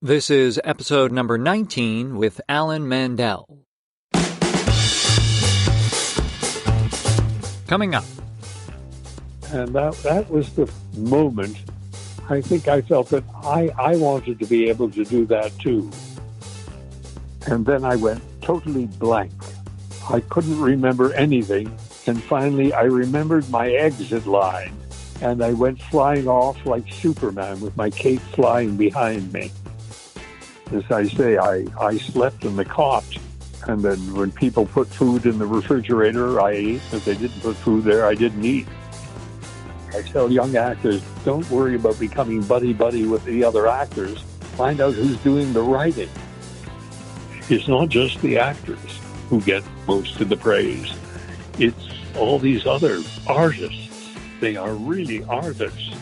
This is episode number 19 with Alan Mandell. Coming up. And that was the moment I think I felt that I wanted to be able to do that too. And then I went totally blank. I couldn't remember anything. And finally I remembered my exit line. And I went flying off like Superman with my cape flying behind me. As I say, I slept in the cot, and then when people put food in the refrigerator, I ate. If they didn't put food there, I didn't eat. I tell young actors, don't worry about becoming buddy-buddy with the other actors. Find out who's doing the writing. It's not just the actors who get most of the praise. It's all these other artists. They are really artists.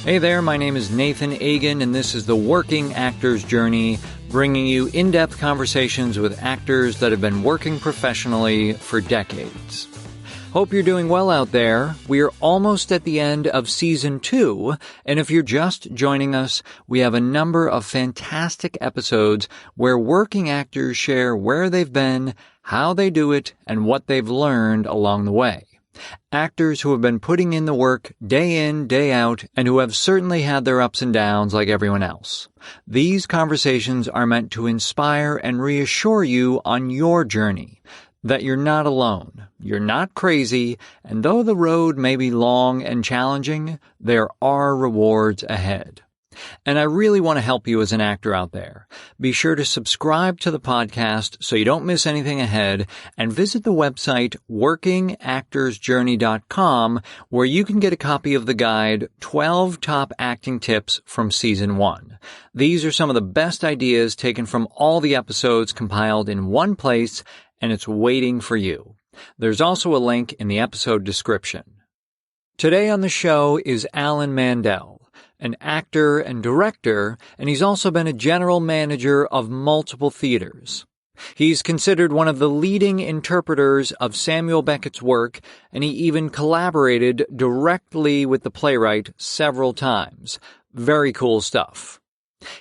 Hey there, my name is Nathan Agan, and this is The Working Actor's Journey, bringing you in-depth conversations with actors that have been working professionally for decades. Hope you're doing well out there. We're almost at the end of Season 2, and if you're just joining us, we have a number of fantastic episodes where working actors share where they've been, how they do it, and what they've learned along the way. Actors who have been putting in the work day in, day out, and who have certainly had their ups and downs like everyone else. These conversations are meant to inspire and reassure you on your journey, that you're not alone, you're not crazy, and though the road may be long and challenging, there are rewards ahead. And I really want to help you as an actor out there. Be sure to subscribe to the podcast so you don't miss anything ahead, and visit the website workingactorsjourney.com, where you can get a copy of the guide 12 Top Acting Tips from Season 1. These are some of the best ideas taken from all the episodes compiled in one place, and it's waiting for you. There's also a link in the episode description. Today on the show is Alan Mandell, an actor and director, and he's also been a general manager of multiple theaters. He's considered one of the leading interpreters of Samuel Beckett's work, and he even collaborated directly with the playwright several times. Very cool stuff.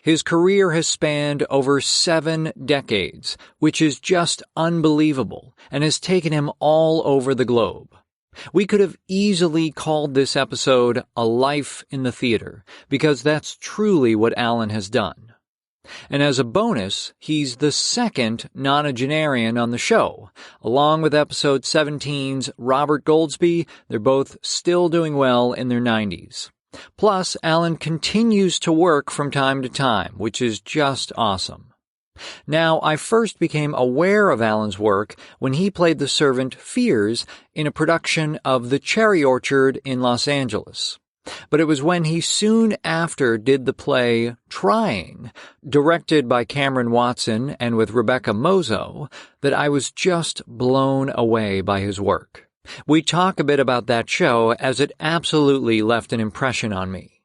His career has spanned over 7 decades, which is just unbelievable, and has taken him all over the globe. We could have easily called this episode A Life in the Theater, because that's truly what Alan has done. And as a bonus, he's the second nonagenarian on the show. Along with episode 17's Robert Goldsby, they're both still doing well in their 90s. Plus, Alan continues to work from time to time, which is just awesome. Now, I first became aware of Alan's work when he played the servant Fears in a production of The Cherry Orchard in Los Angeles. But it was when he soon after did the play Trying, directed by Cameron Watson and with Rebecca Mozo, that I was just blown away by his work. We talk a bit about that show, as it absolutely left an impression on me.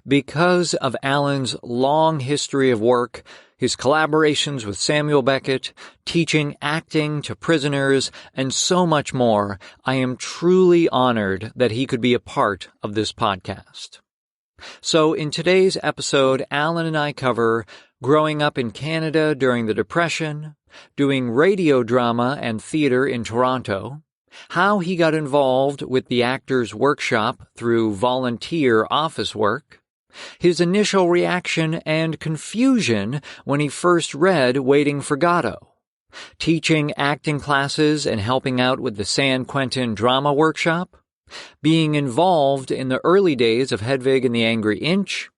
Because of Alan's long history of work, his collaborations with Samuel Beckett, teaching acting to prisoners, and so much more, I am truly honored that he could be a part of this podcast. So in today's episode, Alan and I cover growing up in Canada during the Depression, doing radio drama and theater in Toronto, how he got involved with the Actors Workshop through volunteer office work, his initial reaction and confusion when he first read Waiting for Godot, teaching acting classes and helping out with the San Quentin Drama Workshop, being involved in the early days of Hedwig and the Angry Inch,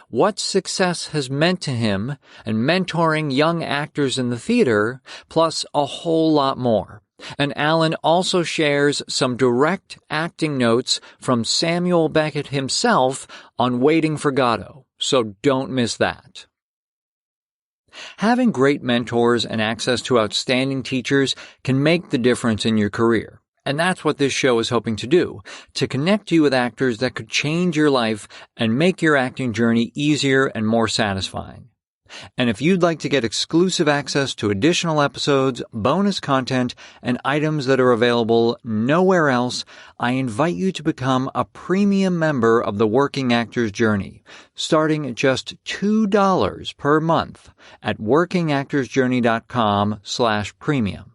what success has meant to him, and mentoring young actors in the theater, plus a whole lot more. And Alan also shares some direct acting notes from Samuel Beckett himself on Waiting for Godot, so don't miss that. Having great mentors and access to outstanding teachers can make the difference in your career. And that's what this show is hoping to do, to connect you with actors that could change your life and make your acting journey easier and more satisfying. And if you'd like to get exclusive access to additional episodes, bonus content, and items that are available nowhere else, I invite you to become a premium member of the Working Actor's Journey, starting at just $2 per month at workingactorsjourney.com/premium.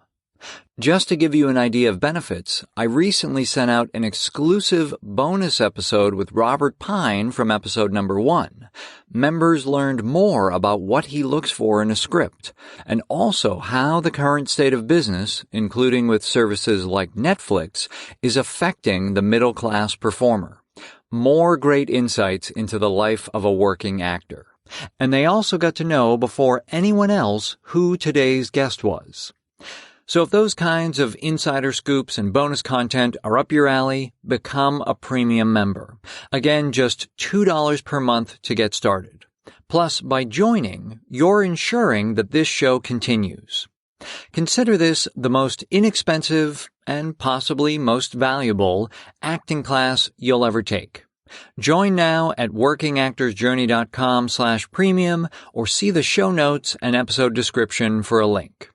Just to give you an idea of benefits, I recently sent out an exclusive bonus episode with Robert Pine from episode number 1. Members learned more about what he looks for in a script, and also how the current state of business, including with services like Netflix, is affecting the middle-class performer. More great insights into the life of a working actor. And they also got to know before anyone else who today's guest was. So if those kinds of insider scoops and bonus content are up your alley, become a premium member. Again, just $2 per month to get started. Plus, by joining, you're ensuring that this show continues. Consider this the most inexpensive and possibly most valuable acting class you'll ever take. Join now at workingactorsjourney.com/premium or see the show notes and episode description for a link.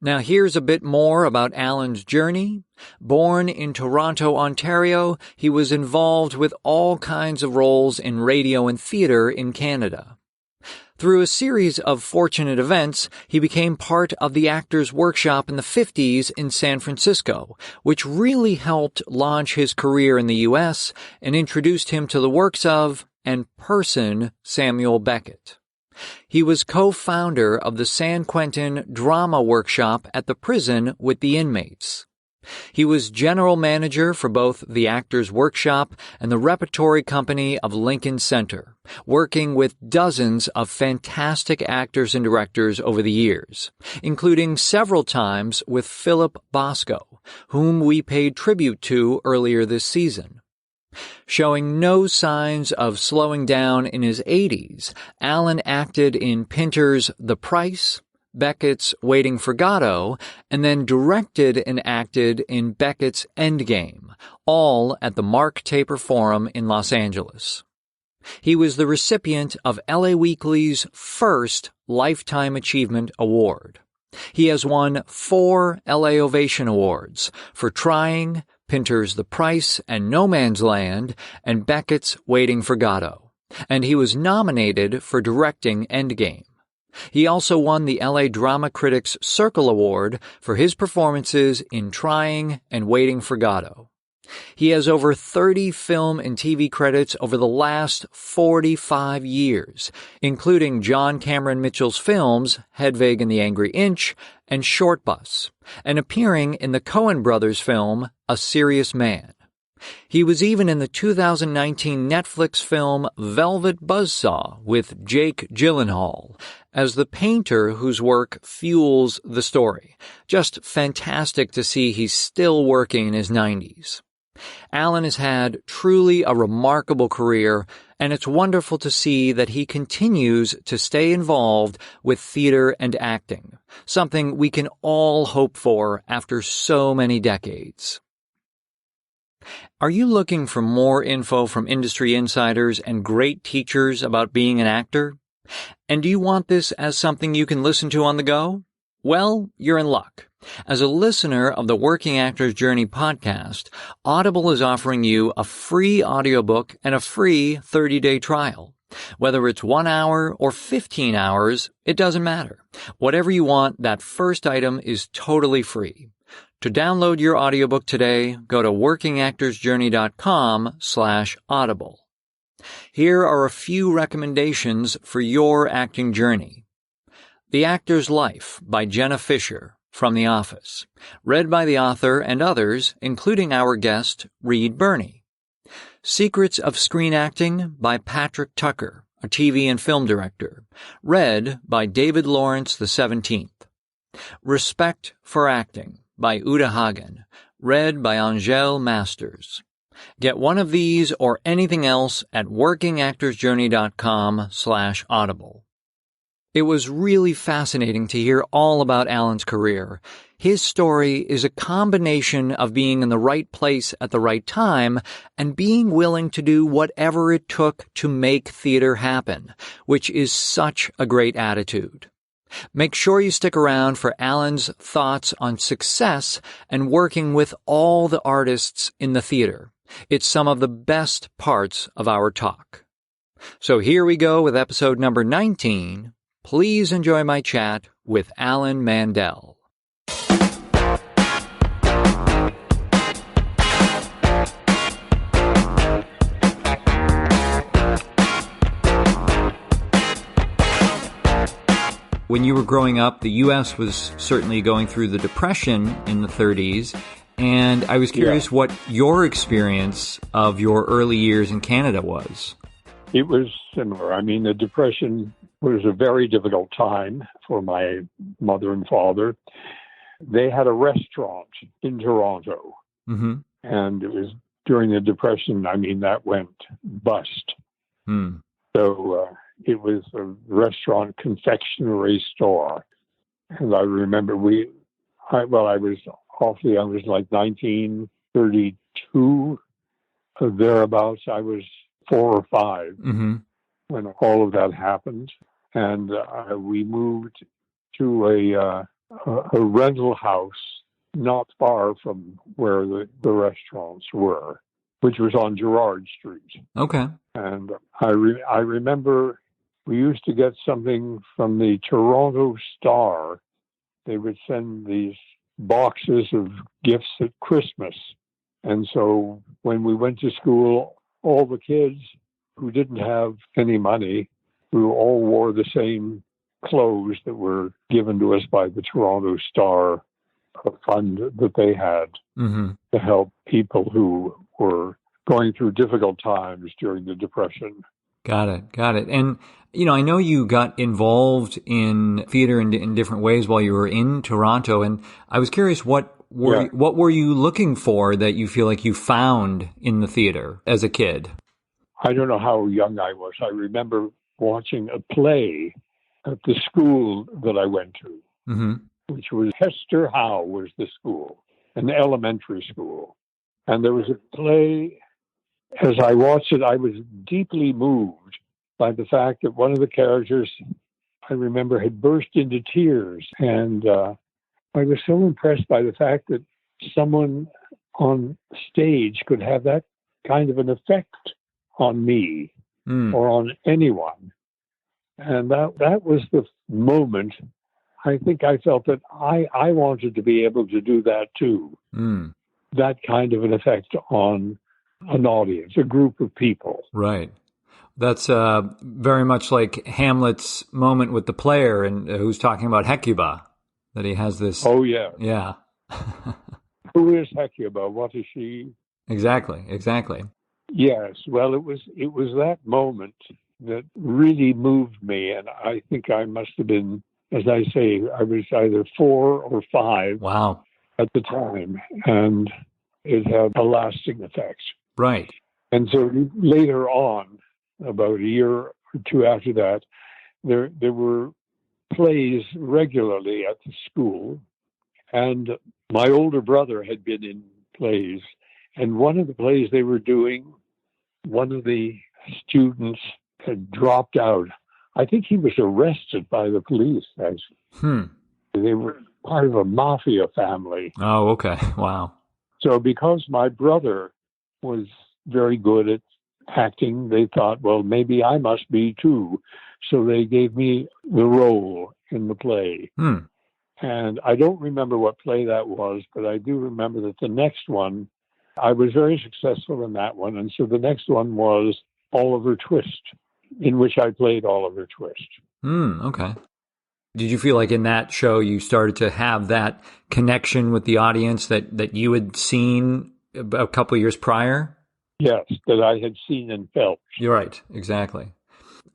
Now here's a bit more about Alan's journey. Born in Toronto, Ontario, he was involved with all kinds of roles in radio and theater in Canada. Through a series of fortunate events, he became part of the Actors Workshop in the 50s in San Francisco, which really helped launch his career in the U.S. and introduced him to the works of and person Samuel Beckett. He was co-founder of the San Quentin Drama Workshop at the prison with the inmates. He was general manager for both the Actors Workshop and the repertory company of Lincoln Center, working with dozens of fantastic actors and directors over the years, including several times with Philip Bosco, whom we paid tribute to earlier this season. Showing no signs of slowing down in his 80s, Alan acted in Pinter's The Price, Beckett's Waiting for Godot, and then directed and acted in Beckett's Endgame, all at the Mark Taper Forum in Los Angeles. He was the recipient of LA Weekly's first Lifetime Achievement Award. He has won 4 LA Ovation Awards for Trying, Pinter's The Price and No Man's Land, and Beckett's Waiting for Godot, and he was nominated for directing Endgame. He also won the LA Drama Critics Circle Award for his performances in Trying and Waiting for Godot. He has over 30 film and TV credits over the last 45 years, including John Cameron Mitchell's films Hedwig and the Angry Inch and Short Bus, and appearing in the Coen brothers film A Serious Man. He was even in the 2019 Netflix film Velvet Buzzsaw with Jake Gyllenhaal as the painter whose work fuels the story. Just fantastic to see he's still working in his 90s. Alan has had truly a remarkable career, and it's wonderful to see that he continues to stay involved with theater and acting, something we can all hope for after so many decades. Are you looking for more info from industry insiders and great teachers about being an actor? And do you want this as something you can listen to on the go? Well, you're in luck. As a listener of the Working Actor's Journey podcast, Audible is offering you a free audiobook and a free 30-day trial. Whether it's 1 hour or 15 hours, it doesn't matter. Whatever you want, that first item is totally free. To download your audiobook today, go to workingactorsjourney.com/audible. Here are a few recommendations for your acting journey. The Actor's Life by Jenna Fisher from The Office, read by the author and others, including our guest, Reed Birney. Secrets of Screen Acting by Patrick Tucker, a TV and film director, read by David Lawrence XVII. Respect for Acting by Uta Hagen, read by Angel Masters. Get one of these or anything else at workingactorsjourney.com/audible. It was really fascinating to hear all about Alan's career. His story is a combination of being in the right place at the right time and being willing to do whatever it took to make theater happen, which is such a great attitude. Make sure you stick around for Alan's thoughts on success and working with all the artists in the theater. It's some of the best parts of our talk. So here we go with episode number 19. Please enjoy my chat with Alan Mandell. When you were growing up, the U.S. was certainly going through the Depression in the 30s, and I was curious what your experience of your early years in Canada was. It was similar. I mean, the Depression was a very difficult time for my mother and father. They had a restaurant in Toronto, and it was during the Depression. I mean, that went bust. So it was a restaurant confectionery store. And I remember I was awfully young. It was like 1932, thereabouts. I was 4 or 5 when all of that happened. And we moved to a rental house not far from where the restaurants were, which was on Gerrard Street. Okay. And I remember we used to get something from the Toronto Star. They would send these boxes of gifts at Christmas. And so when we went to school, all the kids who didn't have any money, we all wore the same clothes that were given to us by the Toronto Star, a fund that they had to help people who were going through difficult times during the Depression. Got it. And, I know you got involved in theater in different ways while you were in Toronto, and I was curious, what were you looking for that you feel like you found in the theater as a kid? I don't know how young I was. I remember watching a play at the school that I went to, which was Hester Howe was the school, an elementary school. And there was a play. As I watched it, I was deeply moved by the fact that one of the characters, I remember, had burst into tears. And I was so impressed by the fact that someone on stage could have that kind of an effect on me or on anyone. And that was the moment I think I felt that I wanted to be able to do that too. That kind of an effect on an audience, a group of people. Right. That's very much like Hamlet's moment with the player and who's talking about Hecuba, that he has this. Oh, yeah. Yeah. Who is Hecuba? What is she? Exactly. Yes. Well, it was that moment that really moved me. And I think I must have been, as I say, I was either 4 or 5 at the time. And it had a lasting effect. Right. And so later on, about a year or 2 after that, there were plays regularly at the school. And my older brother had been in plays. And one of the plays they were doing, one of the students had dropped out. I think he was arrested by the police, actually. They were part of a mafia family. Oh, okay. Wow. So because my brother was very good at acting, they thought, well, maybe I must be too. So they gave me the role in the play. And I don't remember what play that was, but I do remember that the next one, I was very successful in that one. And so the next one was Oliver Twist, in which I played Oliver Twist. Okay. Did you feel like in that show you started to have that connection with the audience that you had seen a couple of years prior? Yes, that I had seen and felt. You're right. Exactly.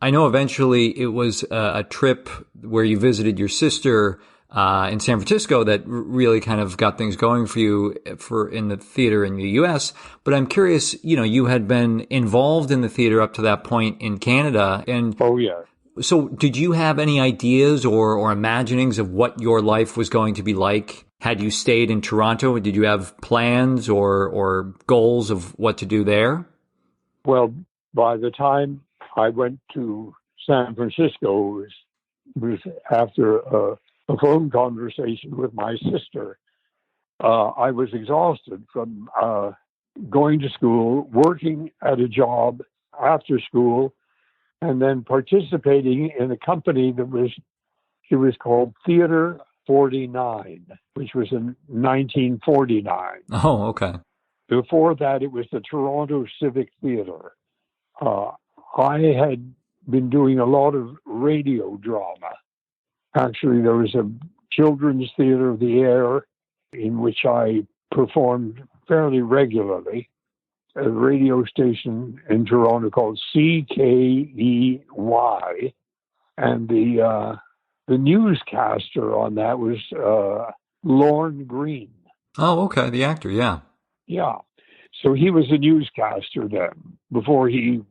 I know eventually it was a trip where you visited your sister in San Francisco that really kind of got things going for you in the theater in the U.S. But I'm curious, you had been involved in the theater up to that point in Canada. And oh, yeah. So did you have any ideas or imaginings of what your life was going to be like Had you stayed in Toronto, did you have plans or goals of what to do there? Well, by the time I went to San Francisco, it was after a phone conversation with my sister. I was exhausted from going to school, working at a job after school, and then participating in a company it was called Theater 49, which was in 1949. Oh, okay. Before that, it was the Toronto Civic Theater. I had been doing a lot of radio drama. Actually, there was a children's theater of the air in which I performed fairly regularly, a radio station in Toronto called CKEY, and the newscaster on that was Lorne Green. Oh, okay. The actor, yeah. Yeah. So he was a newscaster then, before he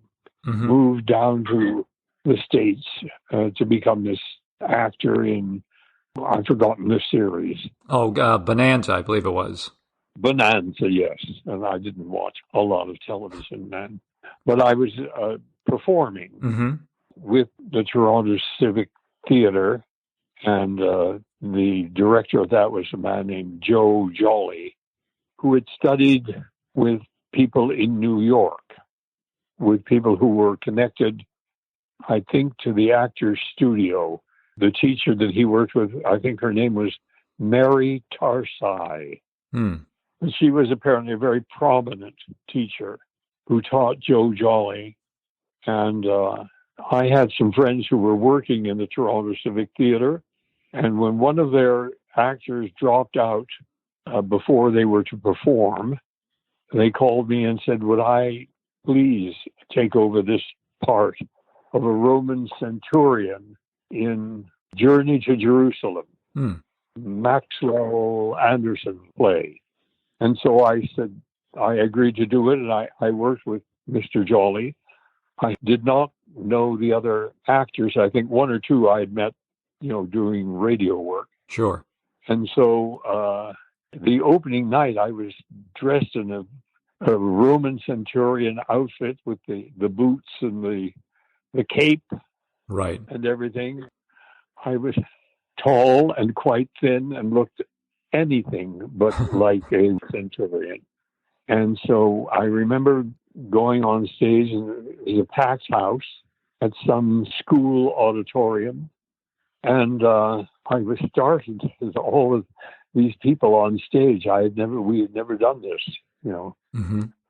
moved down to the States to become this actor in, I've forgotten the series. Oh, Bonanza, I believe it was. Bonanza, yes. And I didn't watch a lot of television then. But I was performing with the Toronto Civic Theater, and the director of that was a man named Joe Jolly, who had studied with people in New York, with people who were connected, I think, to the Actors Studio. The teacher that he worked with, I think her name was Mary Tarsai. And she was apparently a very prominent teacher who taught Joe Jolly. And I had some friends who were working in the Toronto Civic Theater. And when one of their actors dropped out before they were to perform, they called me and said, would I please take over this part of a Roman centurion in Journey to Jerusalem, Maxwell Anderson play. And so I said, I agreed to do it, and I worked with Mr. Jolly. I did not know the other actors. I think one or two I had met, doing radio work. Sure. And so the opening night, I was dressed in a Roman centurion outfit with the boots and the cape, right, and everything. I was tall and quite thin and looked anything but like a centurion. And so I remember going on stage in a packed house at some school auditorium, and I was startled with all of these people on stage. We had never done this,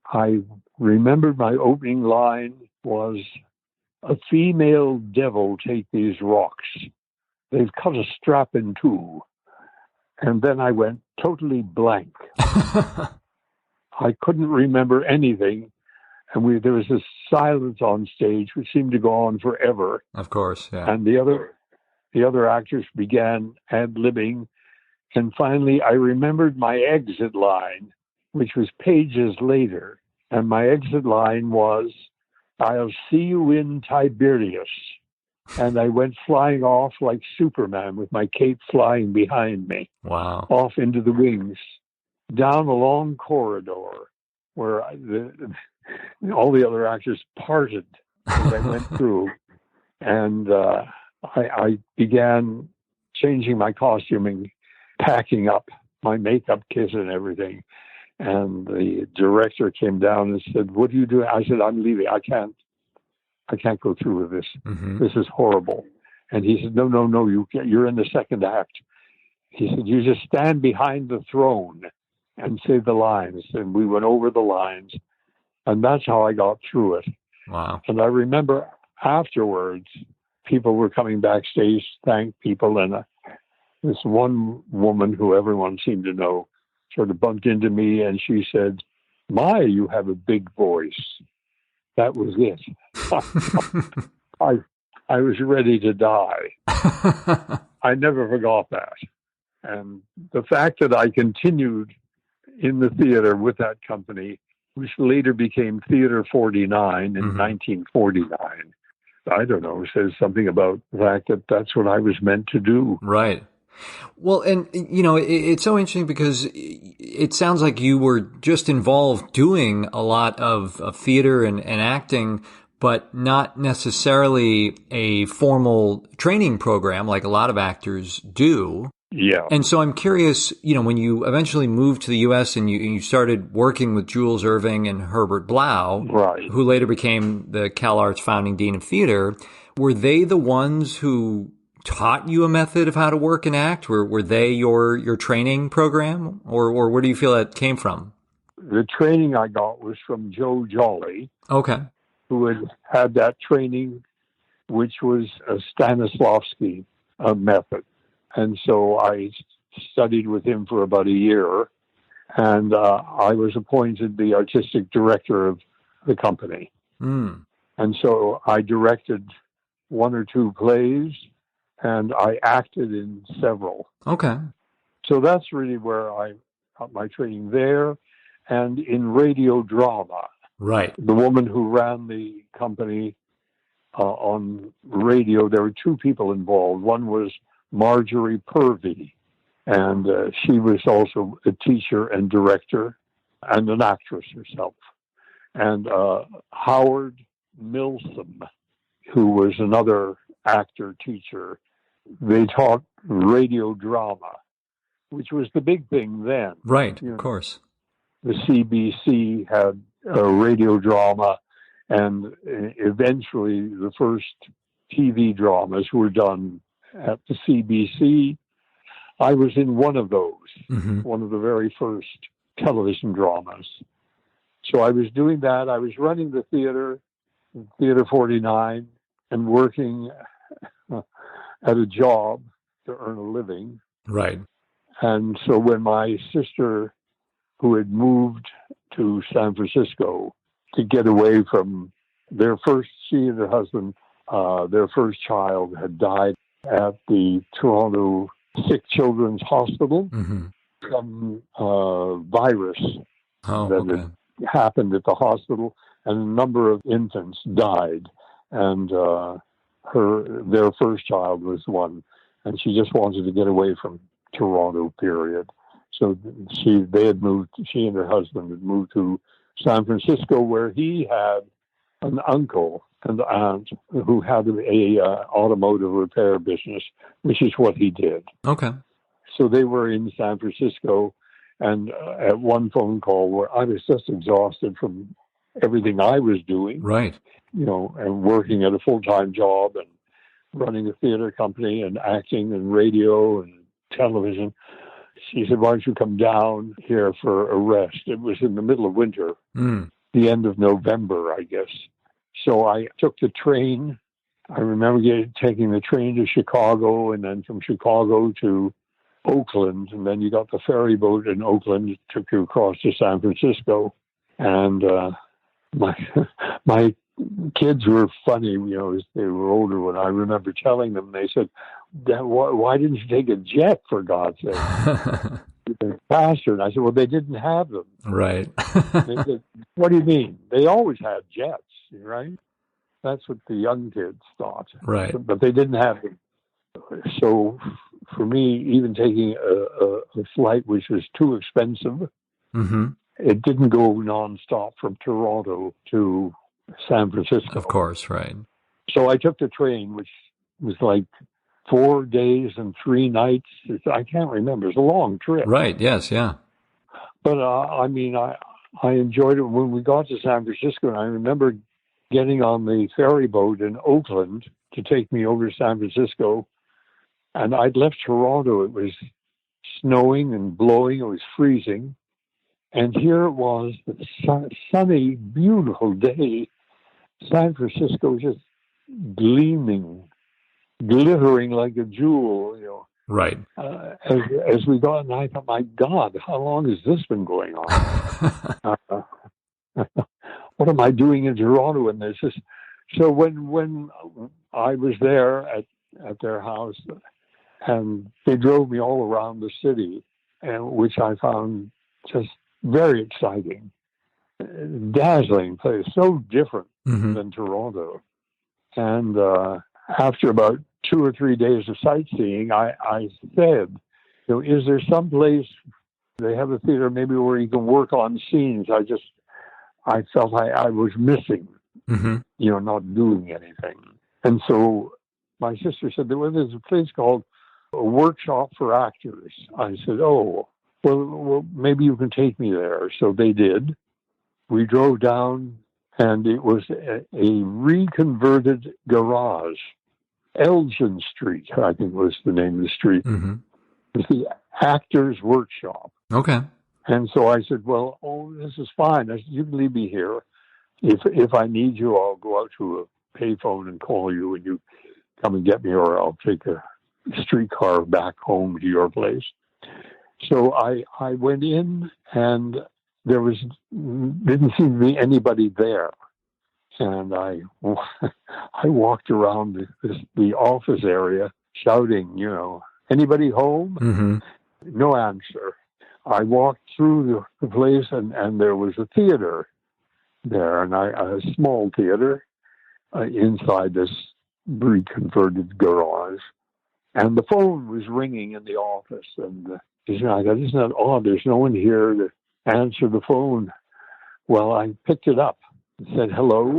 I remembered my opening line was, "A female devil take these rocks. They've cut a strap in two." And then I went totally blank. I couldn't remember anything. And there was this silence on stage, which seemed to go on forever. Of course, yeah. And the other actors began ad-libbing. And finally, I remembered my exit line, which was pages later. And my exit line was, "I'll see you in Tiberias." And I went flying off like Superman with my cape flying behind me. Wow. Off into the wings, down a long corridor where all the other actors parted as I went through. And I began changing my costuming, packing up my makeup kit and everything. And the director came down and said, "What do you do?" I said, "I'm leaving. I can't go through with this. This is horrible." And he said, No, you're in the second act. He said, "You just stand behind the throne and say the lines." And we went over the lines, and that's how I got through it. Wow. And I remember afterwards, people were coming backstage to thank people, and this one woman who everyone seemed to know sort of bumped into me, and she said, "My, you have a big voice." That was it. I was ready to die. I never forgot that. And the fact that I continued in the theater with that company, which later became Theater 49 in 1949, I don't know, says something about the fact that that's what I was meant to do. Right. Well, and it's so interesting because it sounds like you were just involved doing a lot of theater and acting, but not necessarily a formal training program like a lot of actors do. Yeah. And so I'm curious, when you eventually moved to the U.S. and you started working with Jules Irving and Herbert Blau, right, who later became the CalArts founding dean of theater, were they the ones who taught you a method of how to work and act? Were they your training program, or where do you feel that came from? the training I got was from Joe Jolly, Okay. who had that training, which was a Stanislavski method. And so I studied with him for about a year, and I was appointed the artistic director of the company. Mm. And so I directed one or two plays, and I acted in several. Okay. So that's really where I got my training there, and in radio drama. Right. The woman who ran the company on radio, there were two people involved. One was Marjorie Purvey, and she was also a teacher and director and an actress herself. And Howard Milsom, who was another actor, teacher. They taught radio drama, which was the big thing then. Right, of course. The CBC had radio drama, and eventually the first TV dramas were done at the CBC. I was in one of those, one of the very first television dramas. So I was doing that. I was running the theater, Theater 49, and working at a job to earn a living. Right. And so when my sister, who had moved to San Francisco to get away from she and her husband, their first child had died at the Toronto Sick Children's Hospital from virus that had happened at the hospital, and a number of infants died, and their first child was one, and she just wanted to get away from Toronto, period. So she and her husband had moved to San Francisco, where he had an uncle and aunt who had a automotive repair business, which is what he did. Okay. So they were in San Francisco, and at one phone call where I was just exhausted from everything I was doing, right, and working at a full-time job and running a theater company and acting and radio and television. She said, "Why don't you come down here for a rest?" It was in the middle of winter, the end of November, I guess. So I took the train. I remember taking the train to Chicago, and then from Chicago to Oakland, and then you got the ferry boat in Oakland. It took you across to San Francisco. And my kids were funny, as they were older. When I remember telling them, they said, "Why didn't you take a jet, for God's sake?" Faster. And I said, "Well, they didn't have them." Right. They said, "What do you mean? They always had jets, right?" That's what the young kids thought. Right. But they didn't have them. So for me, even taking a flight which was too expensive, it didn't go nonstop from Toronto to San Francisco. Of course, right. So I took the train, which was like 4 days and 3 nights. I can't remember. It's a long trip. Right. Yes. Yeah. But I enjoyed it when we got to San Francisco. And I remember getting on the ferry boat in Oakland to take me over to San Francisco. And I'd left Toronto. It was snowing and blowing. It was freezing. And here it was, the sunny, beautiful day. San Francisco just gleaming, glittering like a jewel, Right. As we got, and I thought, my God, how long has this been going on? What am I doing in Toronto? And this is so. When I was there at their house, and they drove me all around the city, and which I found just very exciting, dazzling place, so different than Toronto. And after about 2 or 3 days of sightseeing, I said, is there some place they have a theater maybe where you can work on scenes? I felt I was missing, not doing anything. And so my sister said, there's a place called a workshop for actors. I said, oh, well, maybe you can take me there. So they did. We drove down, and it was a reconverted garage. Elgin Street, I think was the name of the street. Mm-hmm. It's the actors' workshop. Okay. And so I said, well, this is fine. I said, you can leave me here. If I need you, I'll go out to a payphone and call you, and you come and get me, or I'll take a streetcar back home to your place. So I went in, and there didn't seem to be anybody there. And I walked around the office area shouting, anybody home? Mm-hmm. No answer. I walked through the place, and there was a theater there, and a small theater inside this reconverted garage. And the phone was ringing in the office, and I thought, isn't that odd? There's no one here to answer the phone. Well, I picked it up and said hello,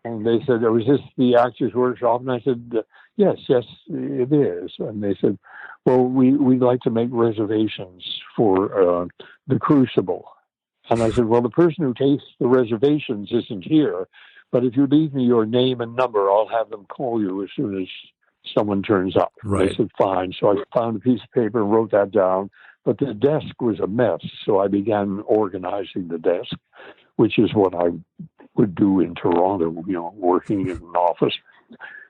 and they said, "Oh, is this the Actors Workshop?" And I said, yes, it is. And they said, well, we'd like to make reservations for the Crucible. And I said, well, the person who takes the reservations isn't here, but if you leave me your name and number, I'll have them call you as soon as someone turns up. Right. I said, fine. So I found a piece of paper and wrote that down, but the desk was a mess. So I began organizing the desk, which is what I would do in Toronto, working in an office.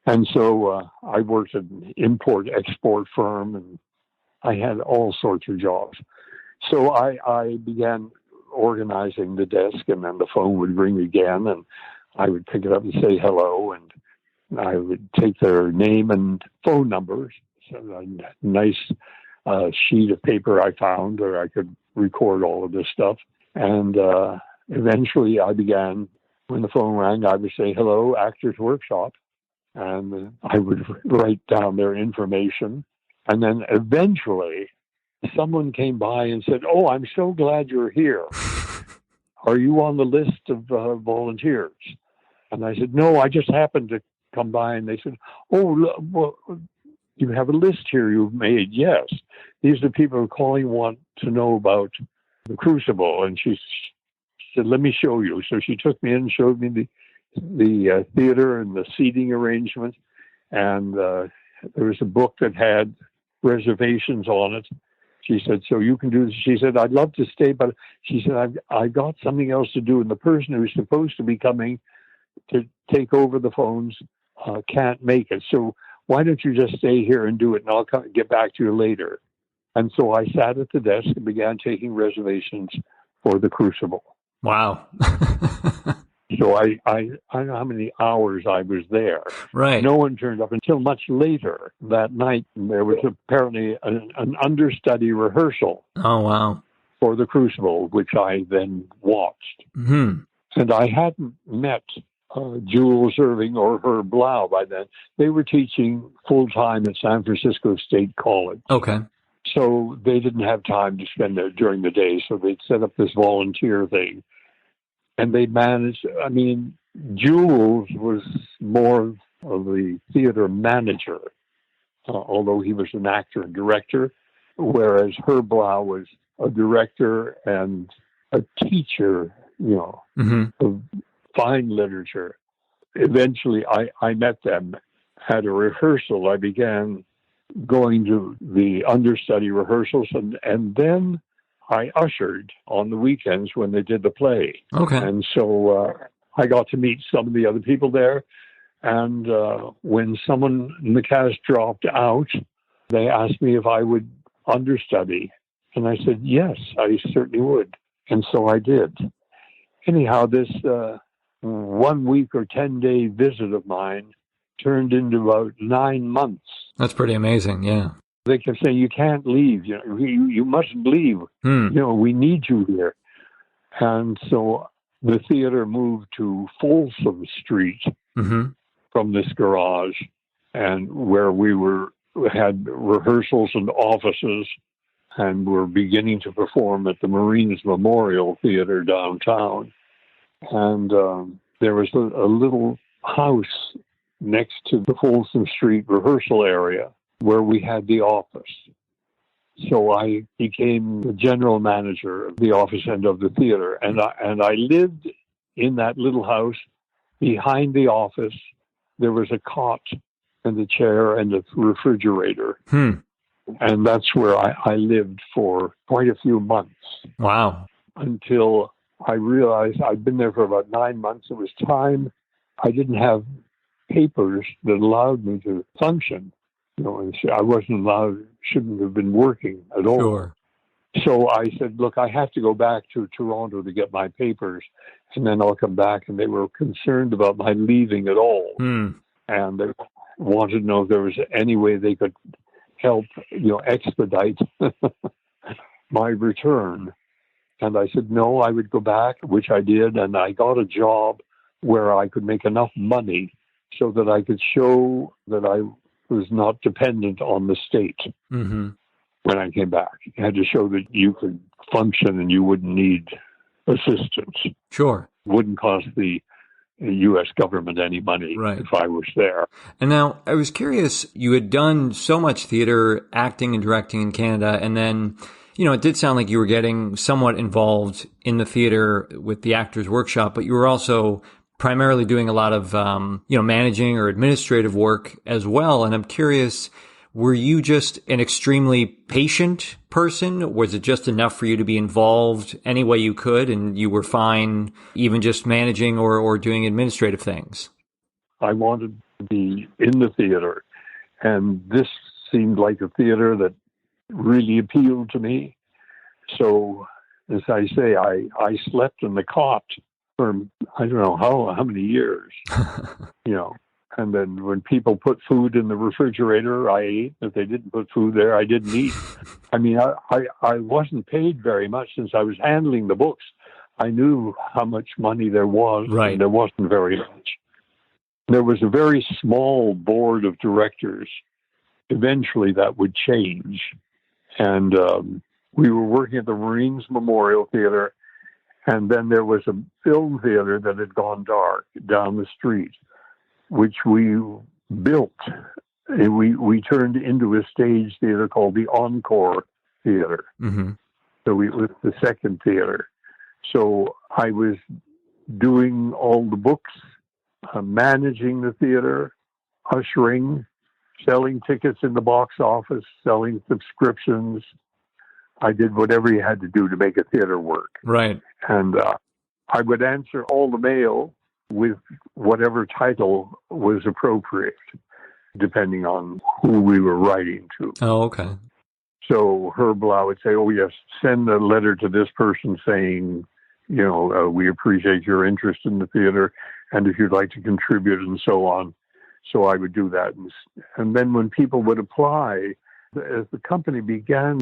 And so I worked at an import-export firm, and I had all sorts of jobs. So I began organizing the desk, and then the phone would ring again, and I would pick it up and say hello, and I would take their name and phone numbers. So a nice sheet of paper I found where I could record all of this stuff. And eventually I began, when the phone rang, I would say, hello, Actors Workshop. And I would write down their information. And then eventually someone came by and said, oh, I'm so glad you're here. Are you on the list of volunteers? And I said, no, I just happened to come by. And they said, oh, well, you have a list here you've made. Yes. These are people who are calling, want to know about the Crucible. And she said, let me show you. So she took me in and showed me the theater and the seating arrangement. And there was a book that had reservations on it. She said, so you can do this. She said, I'd love to stay, but she said, I've got something else to do. And the person who's supposed to be coming to take over the phones can't make it. So why don't you just stay here and do it, and I'll get back to you later. And so I sat at the desk and began taking reservations for the Crucible. Wow. So I don't know how many hours I was there. Right. No one turned up until much later that night. There was apparently an understudy rehearsal. Oh, wow. For the Crucible, which I then watched. Mm-hmm. And I hadn't met Jules Irving or Herb Blau by then. They were teaching full-time at San Francisco State College. Okay. So they didn't have time to spend there during the day, so they'd set up this volunteer thing. And they managed, Jules was more of the theater manager, although he was an actor and director, whereas Herb Blau was a director and a teacher, mm-hmm. of fine literature. Eventually, I met them at a rehearsal. I began going to the understudy rehearsals, and then I ushered on the weekends when they did the play. Okay. And so I got to meet some of the other people there. And when someone in the cast dropped out, they asked me if I would understudy. And I said, yes, I certainly would. And so I did. Anyhow, this 1 week or 10-day visit of mine turned into about 9 months. That's pretty amazing, yeah. They kept saying, you can't leave. You mustn't leave. We need you here. And so the theater moved to Folsom Street mm-hmm. from this garage. and where had rehearsals and offices, and were beginning to perform at the Marines Memorial Theater downtown. And there was a little house next to the Folsom Street rehearsal area where we had the office. So I became the general manager of the office end of the theater, and I lived in that little house behind the office. There was a cot and a chair and a refrigerator. And that's where I lived for quite a few months. Wow. Until I realized I'd been there for about 9 months. It was time. I didn't have papers that allowed me to function. And I wasn't allowed, shouldn't have been working at all. Sure. So I said, look, I have to go back to Toronto to get my papers, and then I'll come back. And they were concerned about my leaving at all. And they wanted to know if there was any way they could help, expedite my return. And I said, no, I would go back, which I did. And I got a job where I could make enough money so that I could show that I was not dependent on the state. When I came back, you had to show that you could function and you wouldn't need assistance. Sure. Wouldn't cost the U.S. government any money if I was there. And now I was curious, you had done so much theater, acting and directing in Canada, and then, it did sound like you were getting somewhat involved in the theater with the Actors Workshop, but you were also primarily doing a lot of, managing or administrative work as well. And I'm curious, were you just an extremely patient person? Was it just enough for you to be involved any way you could, and you were fine even just managing or doing administrative things? I wanted to be in the theater, and this seemed like a theater that really appealed to me. So, as I say, I slept in the cot for I don't know how many years, And then when people put food in the refrigerator, I ate. If they didn't put food there, I didn't eat. I mean, I wasn't paid very much since I was handling the books. I knew how much money there was, and there wasn't very much. There was a very small board of directors. Eventually that would change. And we were working at the Marines Memorial Theater, and then there was a film theater that had gone dark down the street, which we built. And we turned into a stage theater called the Encore Theater. So it was the second theater. So I was doing all the books, managing the theater, ushering, selling tickets in the box office, selling subscriptions. I did whatever you had to do to make a theater work. Right. And I would answer all the mail with whatever title was appropriate, depending on who we were writing to. Oh, okay. So Herb Blau would say, oh, yes, send a letter to this person saying, we appreciate your interest in the theater, and if you'd like to contribute, and so on. So I would do that. And then when people would apply, as the company began,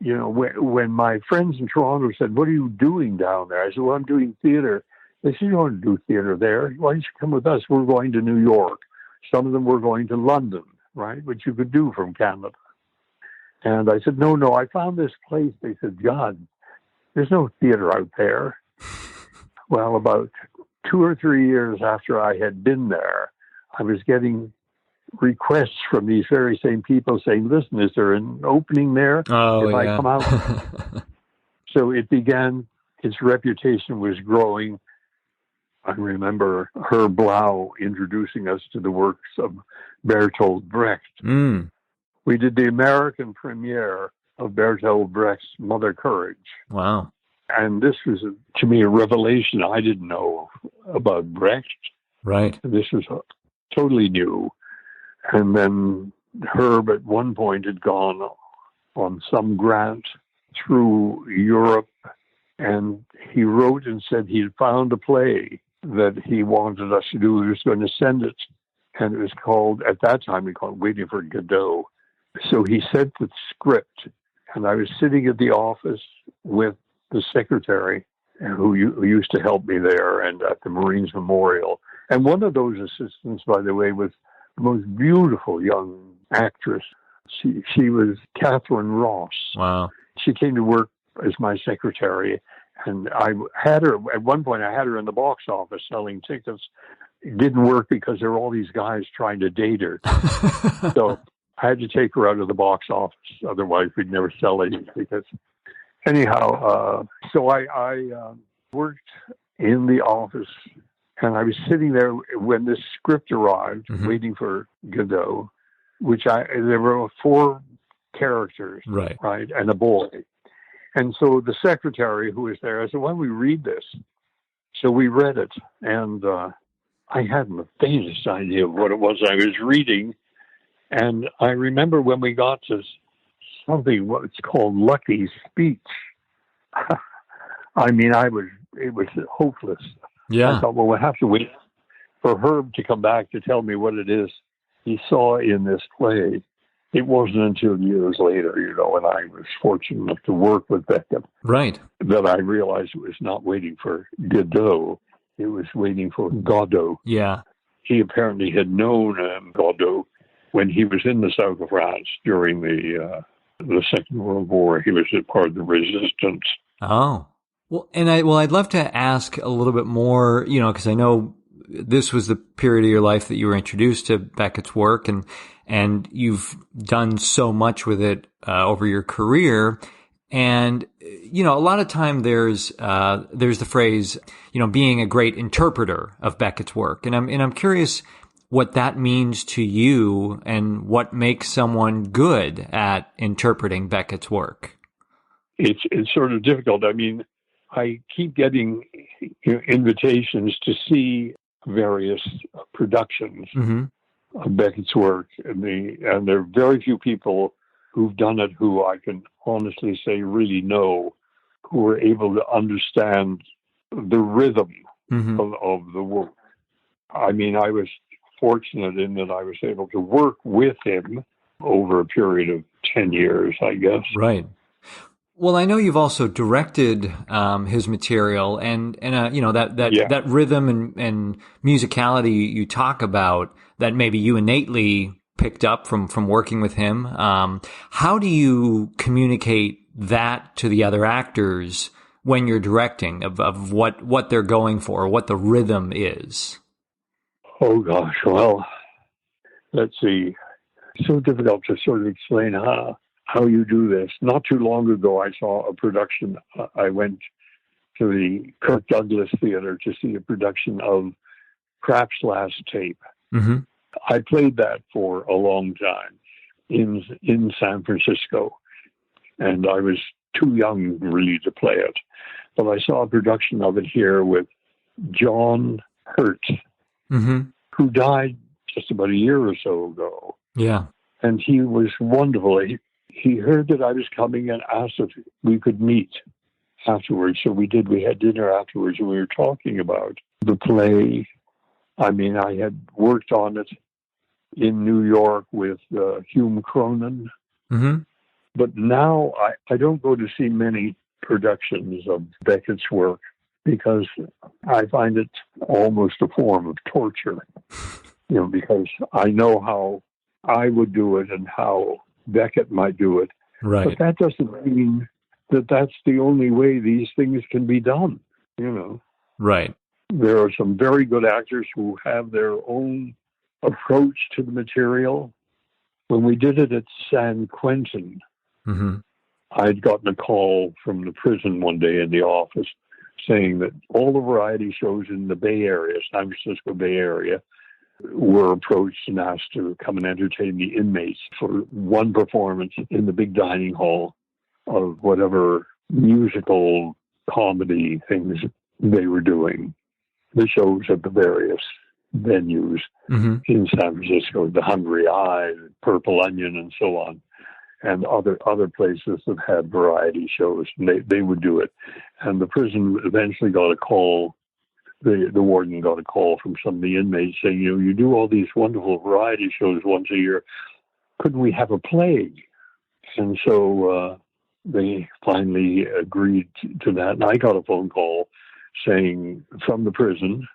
when my friends in Toronto said, what are you doing down there? I said, well, I'm doing theater. They said, you don't want to do theater there. Why don't you come with us? We're going to New York. Some of them were going to London, right, which you could do from Canada. And I said, no, I found this place. They said, God, there's no theater out there. Well, about 2 or 3 years after I had been there, I was getting requests from these very same people saying, listen, is there an opening there I come out? So it began, its reputation was growing. I remember Herb Blau introducing us to the works of Bertolt Brecht. We did the American premiere of Bertolt Brecht's Mother Courage. Wow. And this was, to me, a revelation. I didn't know about Brecht. Right. This was totally new. And then Herb at one point had gone on some grant through Europe, and he wrote and said he'd found a play that he wanted us to do. He was going to send it. And it was called, at that time, we called Waiting for Godot. So he sent the script, and I was sitting at the office with the secretary who used to help me there and at the Marines Memorial. And one of those assistants, by the way, was the most beautiful young actress. She was Catherine Ross. Wow. She came to work as my secretary, and I had her, at one point I had her in the box office selling tickets. It didn't work because there were all these guys trying to date her. So I had to take her out of the box office. Otherwise, we'd never sell any tickets. Anyhow, so I worked in the office, and I was sitting there when this script arrived, waiting for Godot, there were 4 characters, right, and a boy. And so the secretary who was there, I said, why don't we read this? So we read it, and I hadn't the faintest idea of what it was I was reading. And I remember when we got to something, what's called Lucky's speech. I mean, it was hopeless. Yeah. I thought, well, we'll have to wait for Herb to come back to tell me what it is he saw in this play. It wasn't until years later, when I was fortunate enough to work with Beckett, right, that I realized it was not waiting for Godot. It was waiting for Godot. Yeah. He apparently had known Godot when he was in the south of France during the Second World War. He was a part of the resistance. Oh. Well, I'd love to ask a little bit more, because I know this was the period of your life that you were introduced to Beckett's work, and you've done so much with it over your career. And a lot of time there's the phrase, being a great interpreter of Beckett's work, and I'm curious what that means to you and what makes someone good at interpreting Beckett's work. It's sort of difficult. I mean, I keep getting invitations to see various productions of Beckett's work, and there are very few people who've done it who I can honestly say really know, who are able to understand the rhythm of the work. I mean, I was fortunate in that I was able to work with him over a period of 10 years, I guess. Right. Well, I know you've also directed his material, and that rhythm and musicality you talk about that maybe you innately picked up from working with him. How do you communicate that to the other actors when you're directing of what they're going for, what the rhythm is? Oh gosh, well, let's see. It's so difficult to sort of explain how you do this. Not too long ago, I saw a production. I went to the Kirk Douglas Theater to see a production of Kraft's Last Tape. I played that for a long time in San Francisco, and I was too young really to play it. But I saw a production of it here with John Hurt, who died just about a year or so ago. Yeah. And he was wonderful. He heard that I was coming and asked if we could meet afterwards. So we did. We had dinner afterwards, and we were talking about the play. I mean, I had worked on it in New York with Hume Cronin. But now I don't go to see many productions of Beckett's work because I find it almost a form of torture, because I know how I would do it and how Beckett might do it. Right. But that doesn't mean that that's the only way these things can be done, Right. There are some very good actors who have their own approach to the material. When we did it at San Quentin, I'd gotten a call from the prison one day in the office saying that all the variety shows in the Bay Area, San Francisco Bay Area, were approached and asked to come and entertain the inmates for one performance in the big dining hall of whatever musical comedy things they were doing. The shows at the various venues in San Francisco, the Hungry Eye, Purple Onion, and so on, and other places that had variety shows. And they would do it. And the prison eventually got a call. The warden got a call from some of the inmates saying, you do all these wonderful variety shows once a year. Couldn't we have a play? And so they finally agreed to that. And I got a phone call from the prison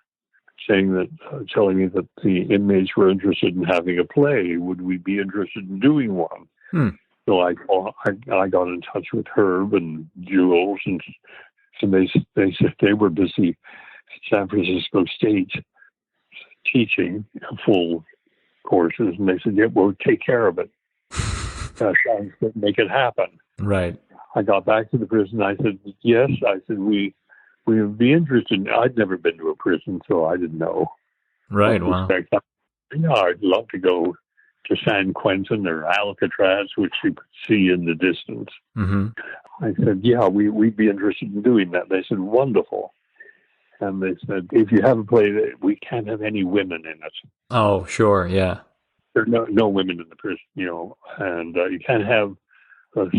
saying that, telling me that the inmates were interested in having a play. Would we be interested in doing one? So I got in touch with Herb and Jules, and they said they were busy at San Francisco State teaching full courses, and they said, "Yeah, we'll take care of it. Make it happen." Right. I got back to the prison. I said, "Yes." I said, "We would be interested." I'd never been to a prison, so I didn't know. Right. Wow. Yeah, I'd love to go to San Quentin or Alcatraz, which you could see in the distance. Mm-hmm. I said, "Yeah, we'd be interested in doing that." They said, "Wonderful." And they said, "If you have a play, we can't have any women in it." Oh, sure. Yeah. There are no women in the prison, and you can't have a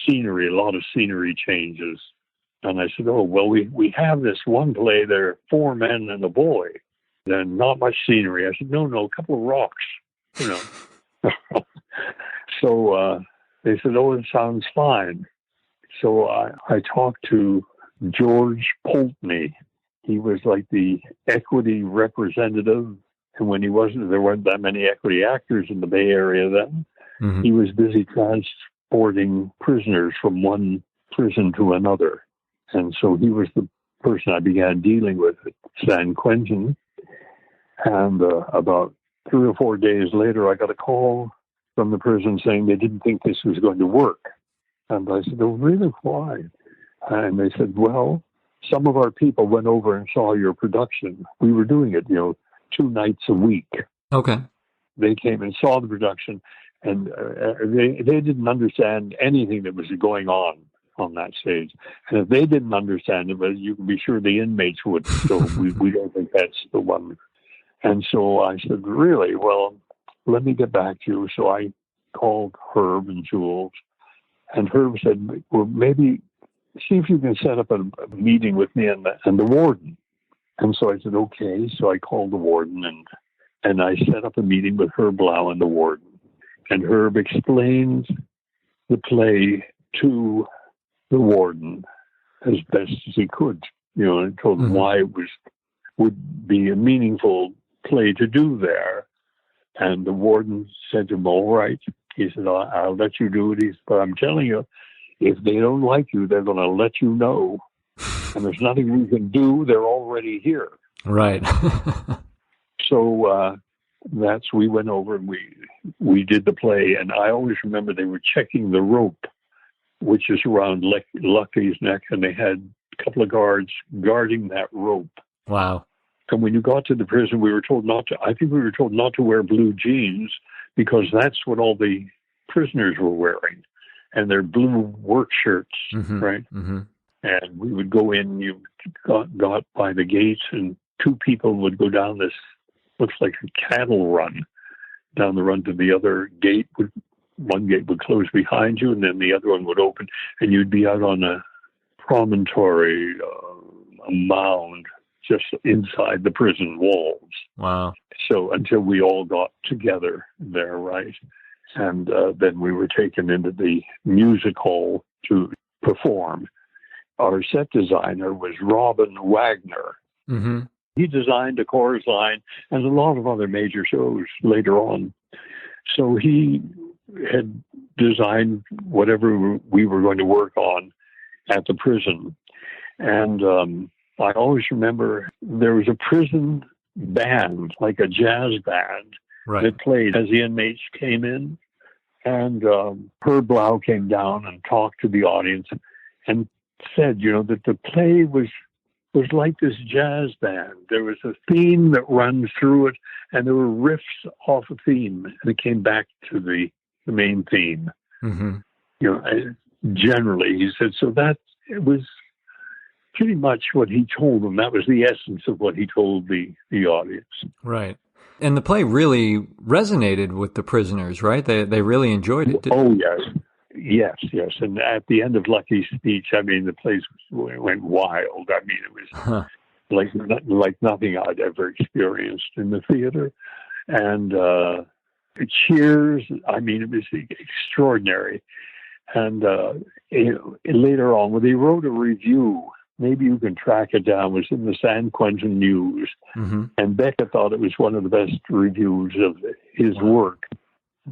lot of scenery changes. And I said, "Oh, well, we have this one play. There are 4 men and a boy. Then not much scenery." I said, no, a couple of rocks, So they said, "Oh, it sounds fine." So I talked to George Poltney. He was like the equity representative. And when there weren't that many equity actors in the Bay Area then. Mm-hmm. He was busy transporting prisoners from one prison to another. And so he was the person I began dealing with at San Quentin. And about 3 or 4 days later, I got a call from the prison saying they didn't think this was going to work. And I said, "Oh, really? Why?" And they said, "Well, some of our people went over and saw your production. We were doing it, 2 nights a week." Okay. They came and saw the production, and they didn't understand anything that was going on that stage. And if they didn't understand it, well, you can be sure the inmates would. So we don't think that's the one. And so I said, "Really? Well, let me get back to you." So I called Herb and Jules, and Herb said, "Well, maybe see if you can set up a meeting with me and the warden." And so I said, "Okay." So I called the warden, and I set up a meeting with Herb Blau and the warden. And Herb explained the play to the warden as best as he could, and told him why it would be a meaningful play to do there. And the warden said to him, "All right." He said, I'll let you do it. He said, "But I'm telling you, if they don't like you, they're going to let you know. And there's nothing we can do. They're already here." Right. So we went over and we did the play. And I always remember they were checking the rope, which is around Lucky's neck. And they had a couple of guards guarding that rope. Wow. And when you got to the prison, we were told not to wear blue jeans, because that's what all the prisoners were wearing. And their blue work shirts, right? Mm-hmm. And we would go in, you got by the gates, and 2 people would go down this, looks like a cattle run, down the run to the other gate. One gate would close behind you, and then the other one would open, and you'd be out on a promontory, a mound, just inside the prison walls. Wow. So until we all got together there, right? And then we were taken into the music hall to perform. Our set designer was Robin Wagner. Mm-hmm. He designed a chorus line and a lot of other major shows later on. So he had designed whatever we were going to work on at the prison. And I always remember there was a prison band, like a jazz band, right, that played as the inmates came in. And Herb Blau came down and talked to the audience and said, that the play was like this jazz band. There was a theme that runs through it, and there were riffs off a theme, and it came back to the main theme. Mm-hmm. Generally, he said, so that it was pretty much what he told them. That was the essence of what he told the audience. Right. And the play really resonated with the prisoners, right? They really enjoyed it. Oh, yes. Yes. And at the end of Lucky's speech, the place went wild. It was like nothing I'd ever experienced in the theater. And cheers. It was extraordinary. And later on, when they wrote a review maybe you can track it down. It was in the San Quentin News. Mm-hmm. And Beckett thought it was one of the best reviews of his work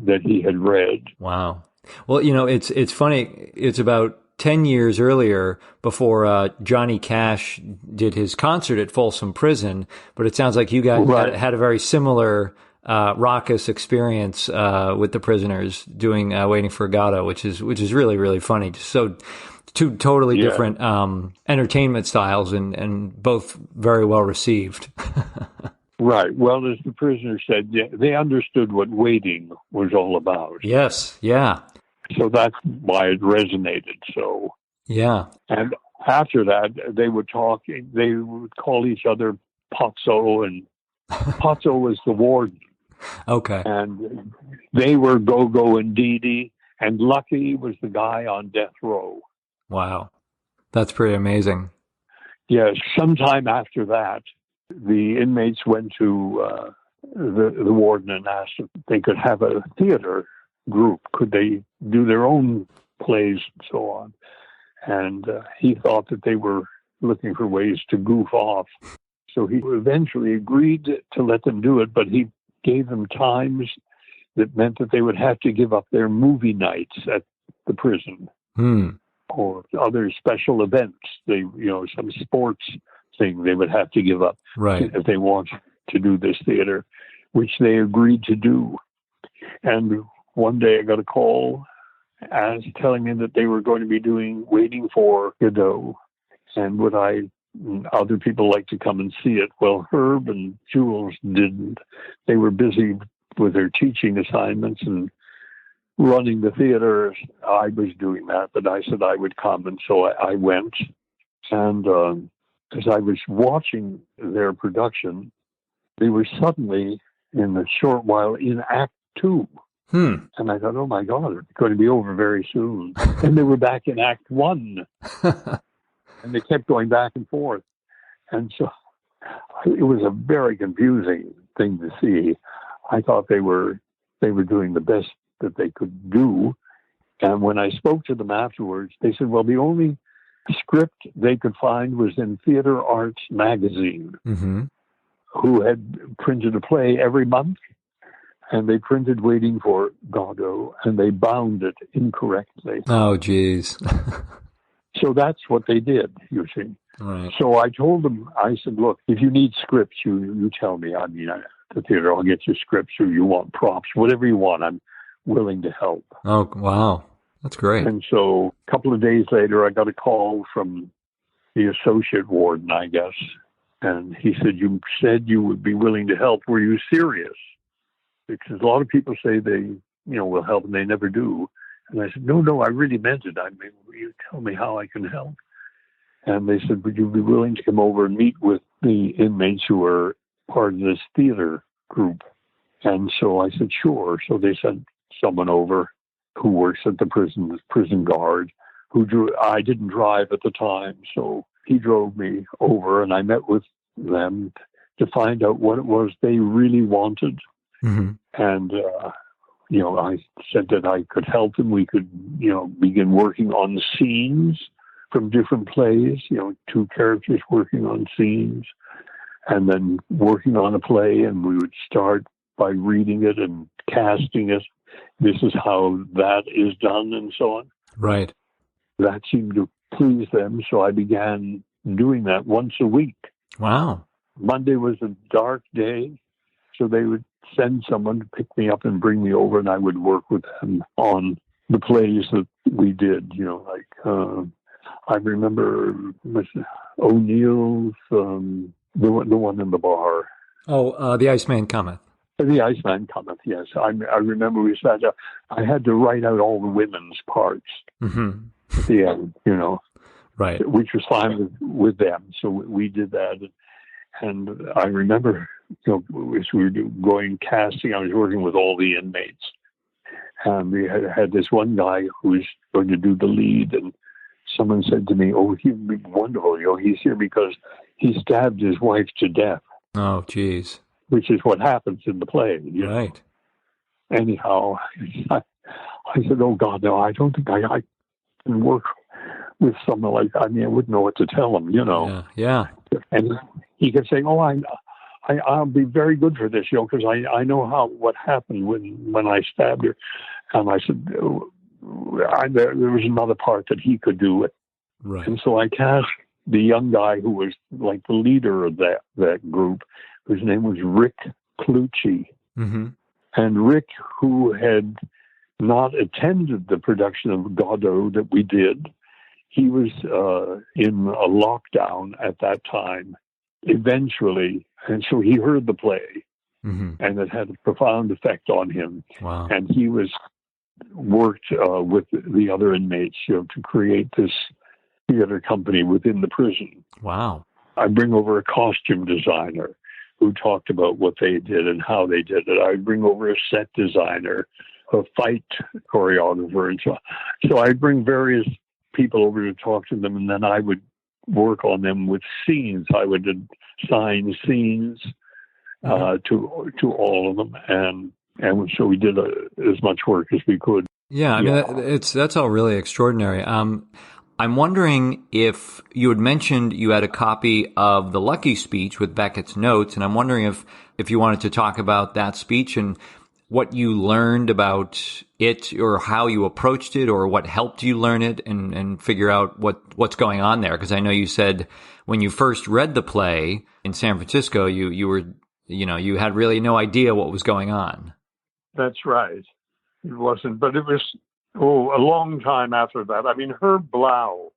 that he had read. Wow. Well, it's funny. It's about 10 years earlier before Johnny Cash did his concert at Folsom Prison, but it sounds like you guys had a very similar raucous experience with the prisoners doing Waiting for Godot, which is really, really funny. So two totally different entertainment styles and both very well received. Right. Well, as the prisoner said, they understood what waiting was all about. Yes. Yeah. So that's why it resonated so. Yeah. And after that, they would talk, they would call each other Pozzo, and Pozzo was the warden. Okay. And they were Gogo and Dee Dee, and Lucky was the guy on death row. Wow. That's pretty amazing. Yes. Sometime after that, the inmates went to the warden and asked if they could have a theater group. Could they do their own plays and so on? And he thought that they were looking for ways to goof off. So he eventually agreed to let them do it, but he gave them times that meant that they would have to give up their movie nights at the prison or other special events. They, some sports thing they would have to give up if they wanted to do this theater, which they agreed to do. And one day I got a call telling me that they were going to be doing Waiting for Godot, and would other people like to come and see it? Well, Herb and Jules didn't. They were busy with their teaching assignments and running the theater. I was doing that, but I said I would come, and so I went. And as I was watching their production, they were suddenly, in a short while, in Act 2. And I thought, oh my God, it's going to be over very soon. And they were back in Act 1. And they kept going back and forth. And so it was a very confusing thing to see. I thought they were doing the best that they could do. And when I spoke to them afterwards, they said, well, the only script they could find was in Theater Arts magazine, who had printed a play every month. And they printed Waiting for Godot, and they bound it incorrectly. Oh, geez. So that's what they did, you see. Right. So I told them, I said, look, if you need scripts, you tell me. I mean, at the theater, I'll get you scripts, or you want props, whatever you want, I'm willing to help. Oh, wow. That's great. And so a couple of days later, I got a call from the associate warden, I guess. And he said, you said you would be willing to help. Were you serious? Because a lot of people say they, will help, and they never do. And I said, no, I really meant it. I mean, will you tell me how I can help? And they said, would you be willing to come over and meet with the inmates who are part of this theater group? And so I said, sure. So they sent someone over who works at the prison guard, I didn't drive at the time, so he drove me over, and I met with them to find out what it was they really wanted. And, I said that I could help them. We could, begin working on scenes from different plays, two characters working on scenes, and then working on a play. And we would start by reading it and casting it. This is how that is done, and so on. Right. That seemed to please them. So I began doing that once a week. Wow. Monday was a dark day, so they would send someone to pick me up and bring me over, and I would work with them on the plays that we did. I remember O'Neill's, the one in the bar. Oh, The Iceman Cometh. The Iceman Cometh, yes. I remember we sat down. I had to write out all the women's parts at the end, right, which was fine with them. So we did that. And I remember, as we were going casting, I was working with all the inmates. And we had this one guy who was going to do the lead. And someone said to me, oh, he'd be wonderful. He's here because he stabbed his wife to death. Oh, geez. Which is what happens in the play. Right. Anyhow, I said, oh, God, no, I don't think I can work with someone like, I mean, I wouldn't know what to tell him, you know. Yeah. And he kept saying, "Oh, I'll be very good for this, because I know what happened when I stabbed her." And I said, there was another part that he could do it. Right. And so I cast the young guy who was like the leader of that group, whose name was Rick Clucci. Mm-hmm. And Rick, who had not attended the production of Godot that we did, he was in a lockdown at that time, eventually. And so he heard the play, mm-hmm. and it had a profound effect on him. Wow. And he worked with the other inmates, to create this theater company within the prison. Wow. I bring over a costume designer who talked about what they did and how they did it. I bring over a set designer, a fight choreographer, and so I bring various people over to talk to them, and then I would work on them with scenes. I would assign scenes to all of them, and so we did as much work as we could. Yeah, I mean, that's all really extraordinary. I'm wondering if you had mentioned you had a copy of the Lucky speech with Beckett's notes, and I'm wondering if you wanted to talk about that speech and what you learned about it, or how you approached it, or what helped you learn it and figure out what's going on there. Because I know you said when you first read the play in San Francisco, you were, you had really no idea what was going on. That's right. It wasn't, but it was a long time after that. I mean, Herb Blau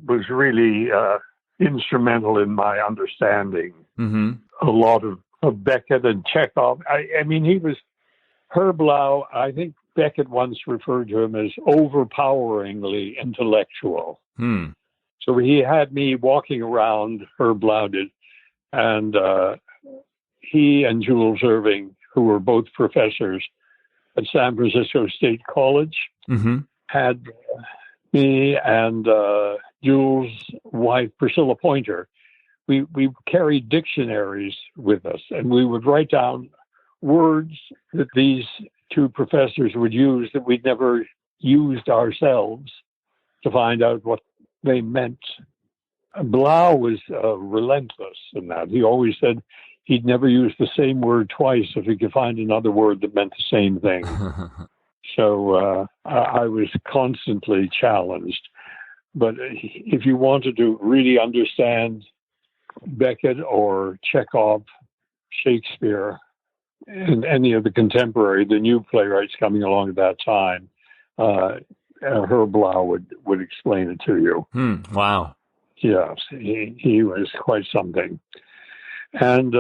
was really instrumental in my understanding a lot of Beckett and Chekhov. I mean, he was Herb Blau. I think Beckett once referred to him as overpoweringly intellectual. So he had me walking around, Herb Blau did, and he and Jules Irving, who were both professors at San Francisco State College, had me and Jules' wife, Priscilla Pointer. We carried dictionaries with us, and we would write down words that these two professors would use that we'd never used ourselves to find out what they meant. Blau was relentless in that. He always said he'd never use the same word twice if he could find another word that meant the same thing. So I was constantly challenged. But if you wanted to really understand Beckett or Chekhov, Shakespeare, and any of the new playwrights coming along at that time, Herb Blau would explain it to you. Wow. Yes, he was quite something. And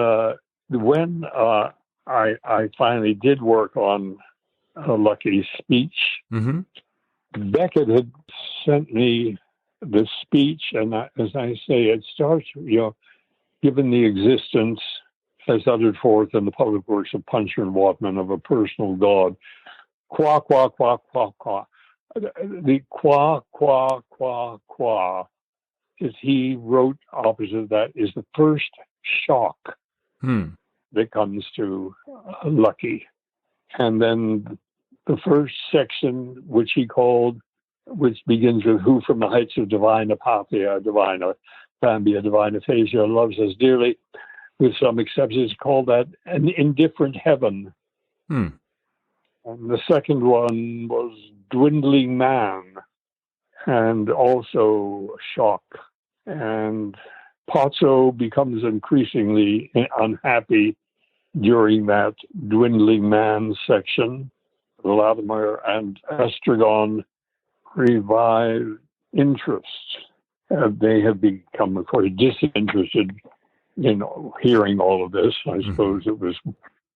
when I finally did work on Lucky's speech, Beckett had sent me the speech, and as I say, it starts, given the existence as uttered forth in the public works of Puncher and Watman of a personal God, qua, qua, qua, qua, qua. The qua, qua, qua, qua, as he wrote opposite that, is the first shock that comes to Lucky. And then the first section, which begins with "Who from the heights of divine apathia, divina fambia, divine aphasia, loves us dearly," with some exceptions, called that an indifferent heaven. And the second one was "Dwindling Man," and also shock. And Pozzo becomes increasingly unhappy during that dwindling man section. Latimer and Estragon revive interest. They have become, of course, disinterested in hearing all of this. I suppose it was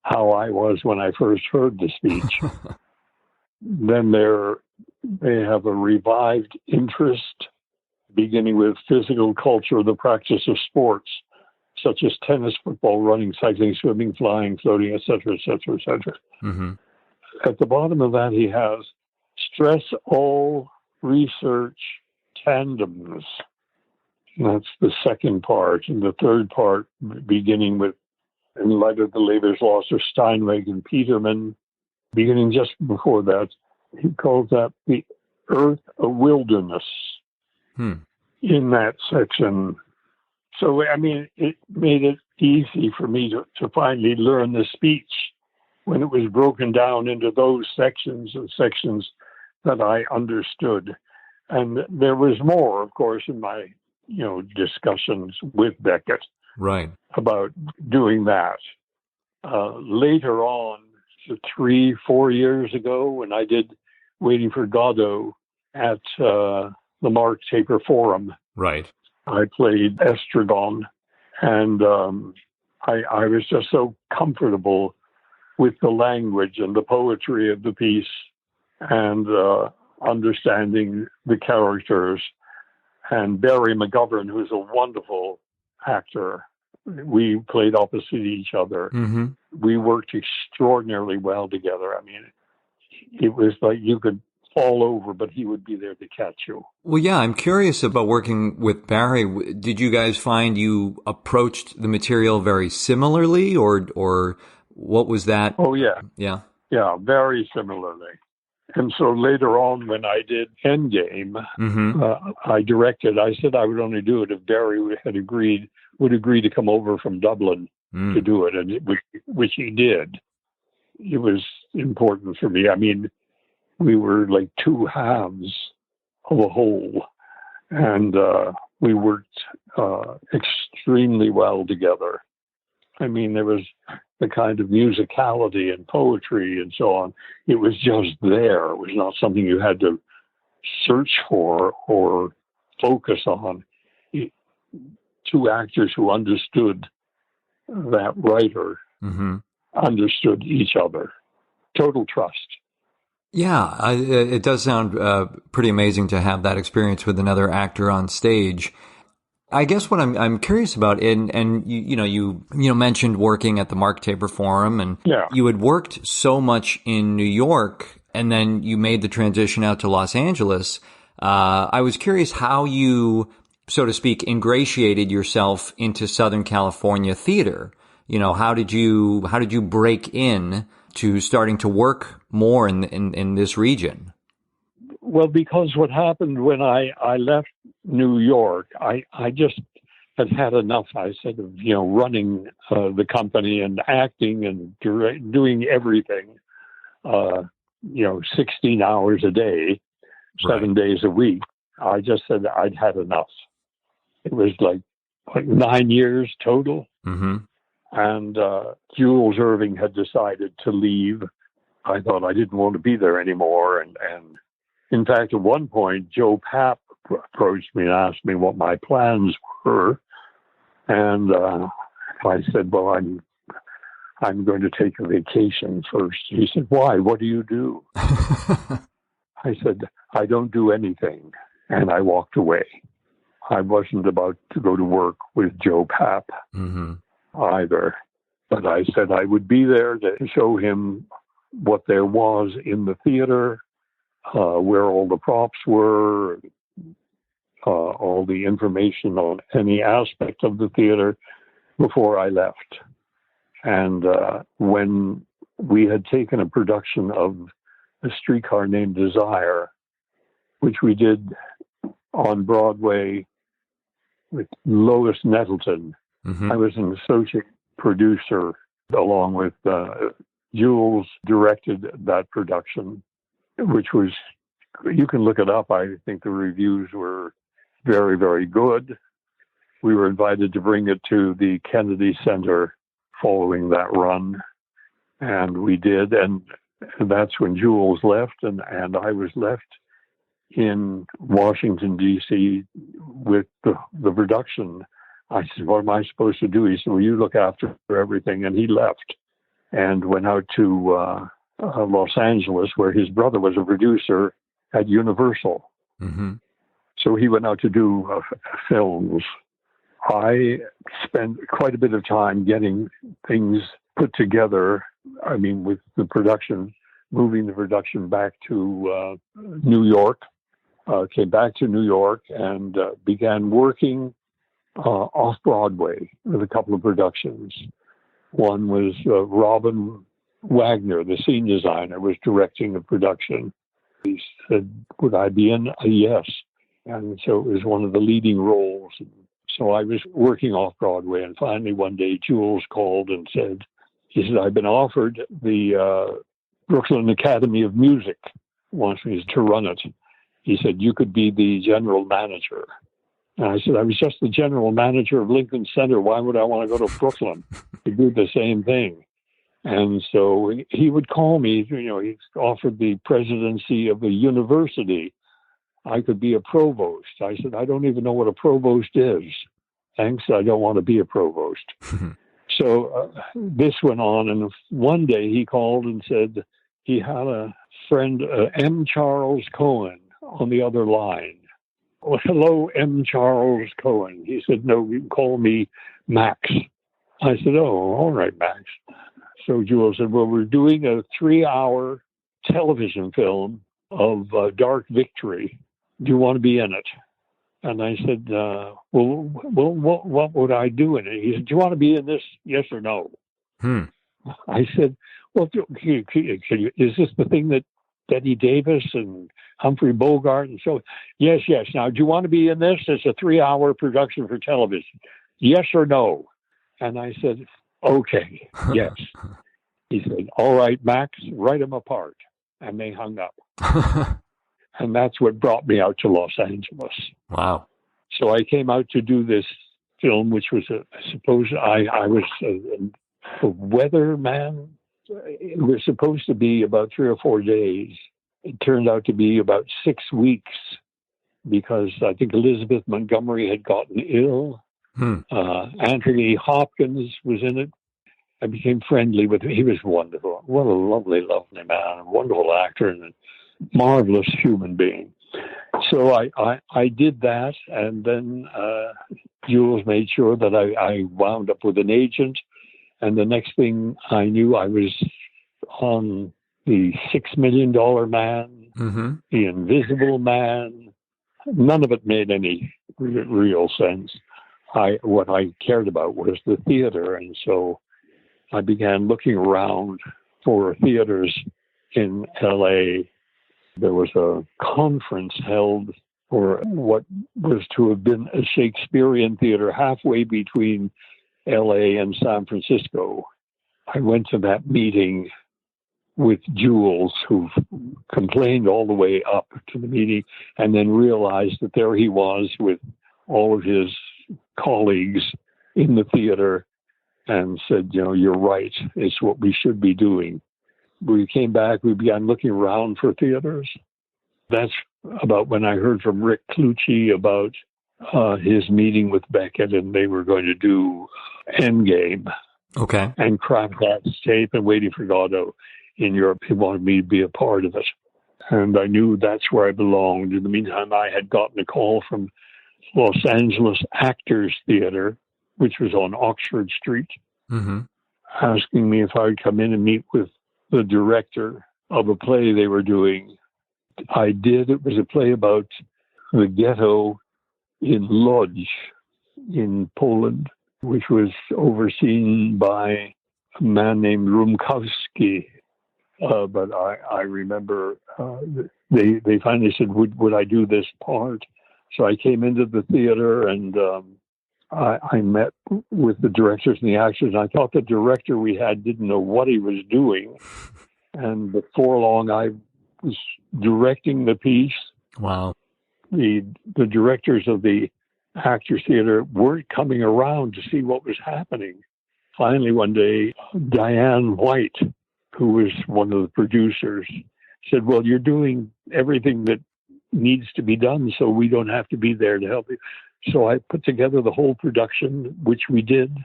how I was when I first heard the speech. Then they have a revived interest, beginning with physical culture, the practice of sports, such as tennis, football, running, cycling, swimming, flying, floating, etc., etc., etc. At the bottom of that, he has stress all research tandems. And that's the second part. And the third part, beginning with, in light of the labor's loss of Steinweg and Peterman, beginning just before that, he calls that the earth a wilderness. in that section. So, I mean, it made it easy for me to finally learn the speech when it was broken down into those sections and sections that I understood. And there was more, of course, in my, discussions with Beckett about doing that. Later on, 3-4 years ago, when I did Waiting for Godot at the Mark Taper Forum, I played Estragon, and I was just so comfortable with the language and the poetry of the piece and understanding the characters. And Barry McGovern, who's a wonderful actor, we played opposite each other. Mm-hmm. We worked extraordinarily well together. I mean, it was like you could fall over, but he would be there to catch you. Well, yeah, I'm curious about working with Barry. Did you guys find you approached the material very similarly, or what was that? Oh, yeah. Yeah. Yeah, very similarly. And so later on, when I did Endgame, I directed. I said I would only do it if Barry would agree to come over from Dublin to do it, and which he did. It was important for me. I mean, we were like two halves of a whole, and we worked extremely well together. I mean, there was the kind of musicality and poetry and so on. It was just there. It was not something you had to search for or focus on. Two actors who understood that writer understood each other. Total trust. Yeah, it does sound pretty amazing to have that experience with another actor on stage. I guess what I'm curious about, and you mentioned working at the Mark Taper Forum, and you had worked so much in New York, and then you made the transition out to Los Angeles. I was curious how you, so to speak, ingratiated yourself into Southern California theater. How did you break in to starting to work more in this region? Well, because what happened when I left New York, I just had enough. I said of running the company and acting and doing everything, 16 hours a day, 7 days a week. I just said I'd had enough. It was like 9 years total. Mm-hmm. And Jules Irving had decided to leave. I thought I didn't want to be there anymore. And in fact, at one point, Joe Papp approached me and asked me what my plans were. And I said, well, I'm going to take a vacation first. He said, why? What do you do? I said, I don't do anything. And I walked away. I wasn't about to go to work with Joe Papp either. But I said I would be there to show him what there was in the theater, where all the props were, all the information on any aspect of the theater before I left. And when we had taken a production of A Streetcar Named Desire, which we did on Broadway with Lois Nettleton, I was an associate producer along with Jules directed that production, which was, you can look it up. I think the reviews were very, very good. We were invited to bring it to the Kennedy Center following that run, and we did. And that's when Jules left, and I was left in Washington, D.C. with the production. I said, what am I supposed to do? He said, well, you look after everything. And he left and went out to Los Angeles, where his brother was a producer at Universal. So he went out to do films. I spent quite a bit of time getting things put together. I mean, with the production, moving the production back to New York, came back to New York and began working off-Broadway with a couple of productions. One was Robin Wagner, the scene designer, was directing the production. He said, would I be in? Yes. And so it was one of the leading roles. So I was working off Broadway, and finally one day Jules called and he said, I've been offered the Brooklyn Academy of Music, wants me to run it. He said, you could be the general manager. And I said, I was just the general manager of Lincoln Center. Why would I want to go to Brooklyn to do the same thing? And so he would call me, he offered the presidency of a university. I could be a provost. I said, I don't even know what a provost is. Thanks, I don't want to be a provost. So this went on, and one day he called and said he had a friend, M. Charles Cohen, on the other line. Well, hello, M. Charles Cohen. He said, no, you can call me Max. I said, oh, all right, Max. So Jules said, well, we're doing a 3-hour television film of Dark Victory. Do you want to be in it? And I said, well, what would I do in it? He said, do you want to be in this? Yes or no? I said, well, is this the thing that Betty Davis and Humphrey Bogart and so? Yes. Now, do you want to be in this? It's a 3-hour production for television. Yes or no? And I said, okay, yes. He said, all right, Max, write them apart. And they hung up. And that's what brought me out to Los Angeles. Wow. So I came out to do this film, which was, I suppose I was a weatherman. It was supposed to be about 3 or 4 days. It turned out to be about 6 weeks because I think Elizabeth Montgomery had gotten ill. Anthony Hopkins was in it. I became friendly with him. He was wonderful. What a lovely, lovely man, a wonderful actor, and a marvelous human being. So I did that, and then Jules made sure that I wound up with an agent. And the next thing I knew, I was on the $6 Million Man, the Invisible Man. None of it made any real sense. What I cared about was the theater, and so I began looking around for theaters in L.A. There was a conference held for what was to have been a Shakespearean theater halfway between L.A. and San Francisco. I went to that meeting with Jules, who complained all the way up to the meeting, and then realized that there he was with all of his colleagues in the theater, and said, you're right, it's what we should be doing. We came back, we began looking around for theaters. That's about when I heard from Rick Clucci about his meeting with Beckett, and they were going to do Endgame. Okay. And craft that tape and Waiting for Godot in Europe. He wanted me to be a part of it. And I knew that's where I belonged. In the meantime, I had gotten a call from Los Angeles Actors Theater, which was on Oxford Street, asking me if I would come in and meet with the director of a play they were doing. I did. It was a play about the ghetto in Lodz in Poland, which was overseen by a man named Rumkowski. But I remember they finally said, would I do this part? So I came into the theater, and I met with the directors and the actors, and I thought the director we had didn't know what he was doing. And before long, I was directing the piece. Wow. The directors of the Actors Theater weren't coming around to see what was happening. Finally, one day, Diane White, who was one of the producers, said, well, you're doing everything that needs to be done, so we don't have to be there to help you. So I put together the whole production, which we did,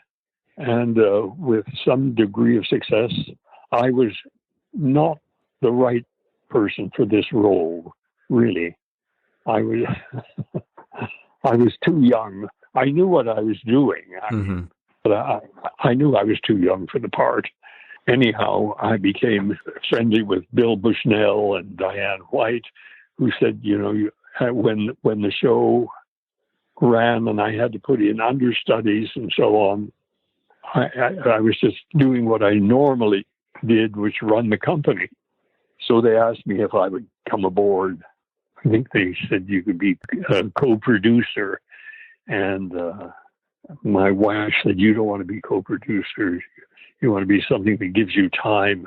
and with some degree of success. I was not the right person for this role, really. I was too young. I knew what I was doing, but I knew I was too young for the part. Anyhow, I became friendly with Bill Bushnell and Diane White, who said, when the show ran and I had to put in understudies and so on, I was just doing what I normally did, which run the company. So they asked me if I would come aboard. I think they said you could be a co-producer. And my wife said, you don't want to be co-producer. You want to be something that gives you time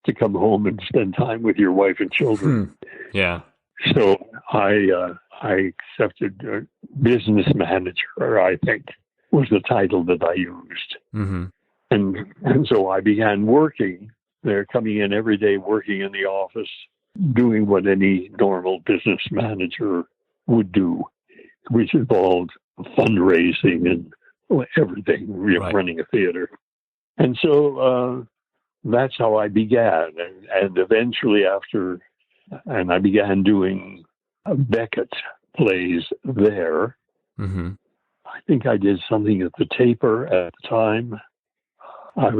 to come home and spend time with your wife and children. Yeah. So I accepted business manager, I think, was the title that I used. Mm-hmm. And so I began working there, coming in every day, working in the office, doing what any normal business manager would do, which involved fundraising and everything, Right. running a theater. And so that's how I began. And eventually and I began doing Beckett plays there. Mm-hmm. I think I did something at the Taper at the time. I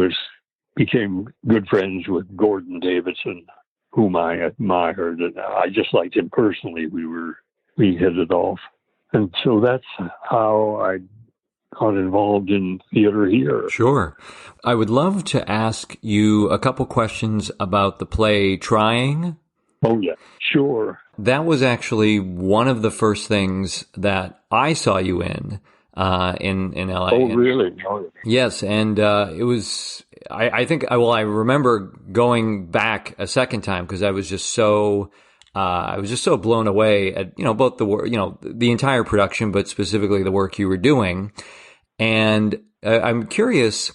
became good friends with Gordon Davidson, whom I admired, and I just liked him personally. We hit it off. And so that's how I got involved in theater here. Sure. I would love to ask you a couple questions about the play Trying. Oh, yeah, sure. That was actually one of the first things that I saw you in LA. Oh, really? Oh, yes, and it was. I think. I remember going back a second time because I was just so. I was just so blown away at both the work, the entire production, but specifically the work you were doing. And I'm curious.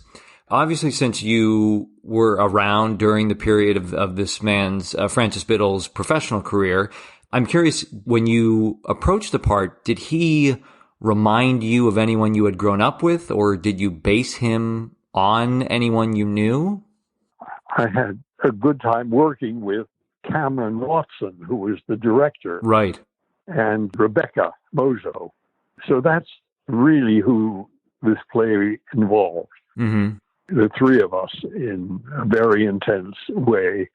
Obviously, since you were around during the period of this man's, Francis Biddle's professional career, I'm curious, when you approached the part, did he remind you of anyone you had grown up with, or did you base him on anyone you knew? I had a good time working with Cameron Watson, who was the director. Right. And Rebecca Mozo. So that's really who this play involved. Mm-hmm. The three of us in a very intense way.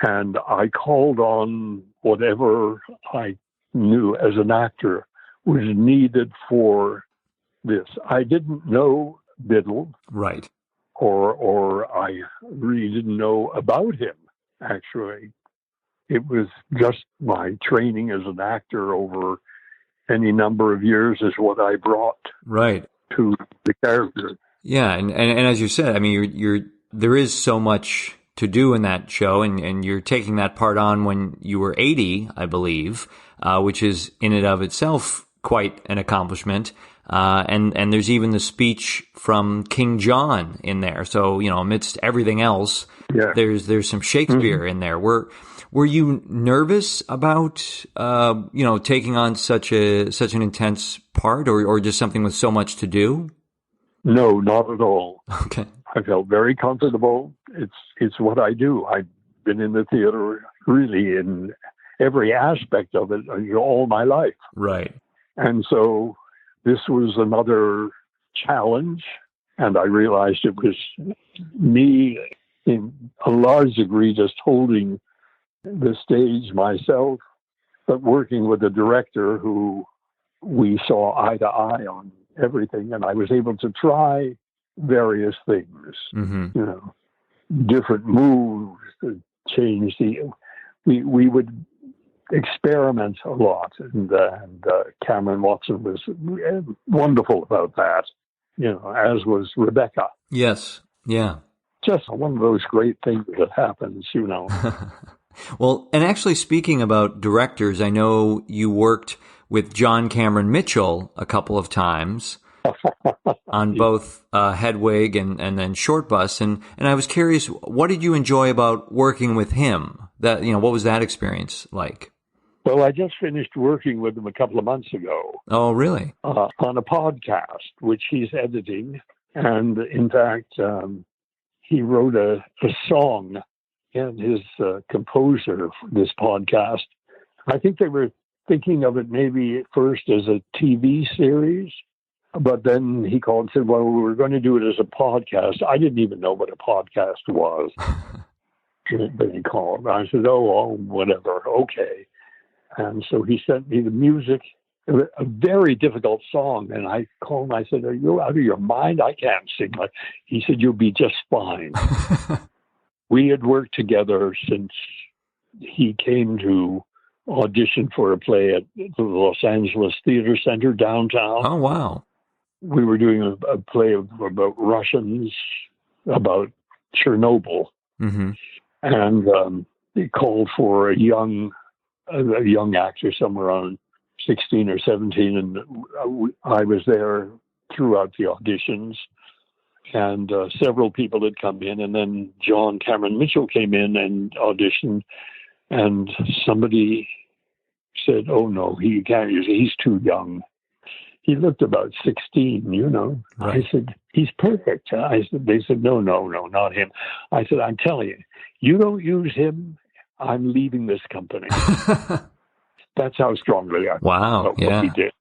And I called on whatever I knew as an actor was needed for this. I didn't know Biddle. Right. Or I really didn't know about him, actually. It was just my training as an actor over any number of years is what I brought right to the character. Yeah, and as you said, I mean, there is so much to do in that show, and you're taking that part on when you were 80, I believe, which is in and of itself quite an accomplishment. And there's even the speech from King John in there. So, amidst everything else, yeah, there's some Shakespeare in there. Were you nervous about, taking on such an intense part, or just something with so much to do? No, not at all. Okay. I felt very comfortable. It's what I do. I've been in the theater really in every aspect of it all my life. Right. And so this was another challenge, and I realized it was me in a large degree just holding the stage myself, but working with a director who we saw eye to eye on everything, and I was able to try various things, different moves to change we would experiment a lot, and Cameron Watson was wonderful about that, as was Rebecca. Yes, yeah. Just one of those great things that happens, Well, and actually speaking about directors, I know you worked with John Cameron Mitchell a couple of times on both Hedwig and then Short Bus, and I was curious, what did you enjoy about working with him? That what was that experience like? Well, I just finished working with him a couple of months ago. Oh, really? On a podcast, which he's editing, and in fact, he wrote a song, and his composer for this podcast. I think they were thinking of it maybe at first as a TV series, but then he called and said, well, we're going to do it as a podcast. I didn't even know what a podcast was. But he called. I said, oh, whatever, okay. And so he sent me the music, a very difficult song. And I called him, I said, are you out of your mind? I can't sing. He said, you'll be just fine. We had worked together since he came to audition for a play at the Los Angeles Theater Center downtown. Oh, wow. We were doing a play about Russians, about Chernobyl. Mm-hmm. And they called for a young actor, somewhere around 16 or 17, and I was there throughout the auditions. And several people had come in, and then John Cameron Mitchell came in and auditioned, and somebody said, "Oh no, he can't use it. He's too young." He looked about 16, you know. Right. I said, "He's perfect." They said, no, not him. I said, "I'm telling you, you don't use him, I'm leaving this company." That's how strongly I felt what he did.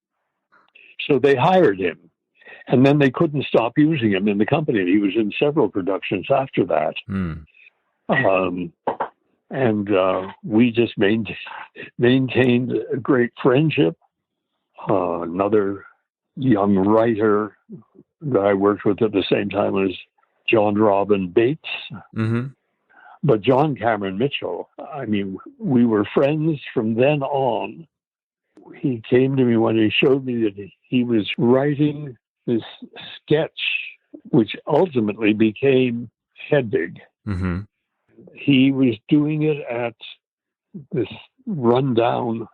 So they hired him. And then they couldn't stop using him in the company. He was in several productions after that. Mm. We just maintained a great friendship. Another young writer that I worked with at the same time was John Robin Bates. Mm-hmm. But John Cameron Mitchell, I mean, we were friends from then on. He came to me when he showed me that he was writing this sketch, which ultimately became Hedwig. Mm-hmm. He was doing it at this rundown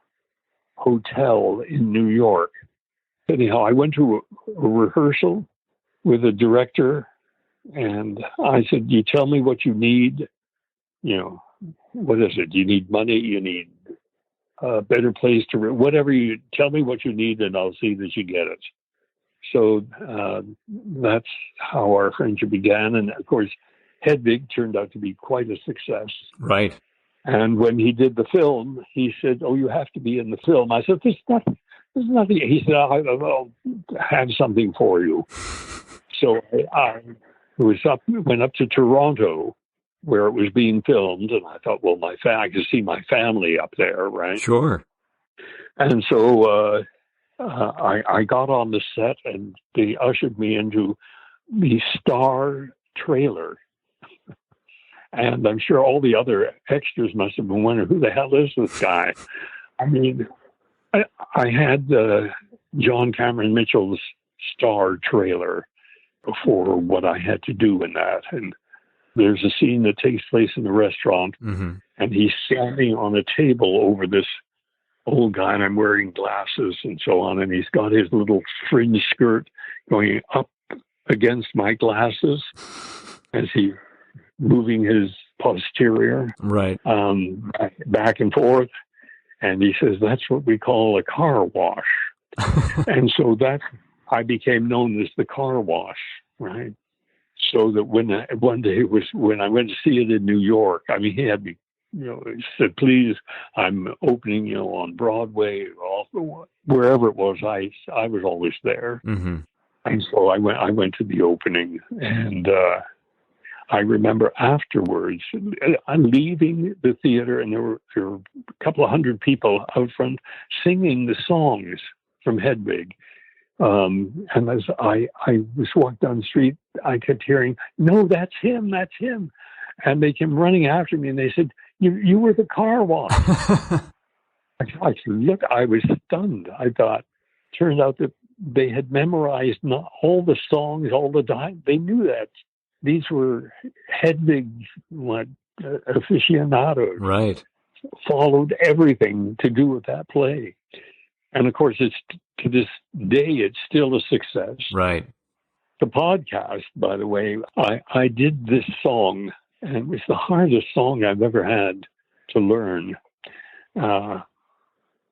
hotel in New York. Anyhow, I went to a rehearsal with a director, and I said, "You tell me what you need. You know, what is it? You need money? You need a better place to whatever you tell me what you need, and I'll see that you get it." So that's how our friendship began. And of course, Hedwig turned out to be quite a success. Right. And when he did the film, he said, "Oh, you have to be in the film." I said, There's nothing. He said, "I'll have something for you." So I went up to Toronto, where it was being filmed, and I thought, well, I could see my family up there, right? Sure. And so I got on the set, and they ushered me into the star trailer. And I'm sure all the other extras must have been wondering, who the hell is this guy? I mean, I had John Cameron Mitchell's star trailer for what I had to do in that. And there's a scene that takes place in the restaurant, mm-hmm. and he's standing on a table over this old guy, and I'm wearing glasses and so on, and he's got his little fringe skirt going up against my glasses as he's moving his posterior right back and forth, and he says, "That's what we call a car wash." And so I became known as the car wash, right? So that one day when I went to see it in New York, I mean, he had me, he said, "Please, I'm opening, on Broadway, wherever it was. I was always there." Mm-hmm. And so I went to the opening, and I remember afterwards, I'm leaving the theater, and there were a couple of hundred people out front singing the songs from Hedwig. And as I was walking down the street, I kept hearing, "No, that's him, that's him." And they came running after me, and they said, You were the car wash." I look, I was stunned. I thought, turned out that they had memorized all the songs all the time. They knew that. These were Hedwig aficionados. Right. Followed everything to do with that play. And of course, to this day, it's still a success. Right. The podcast, by the way, I did this song, and it was the hardest song I've ever had to learn.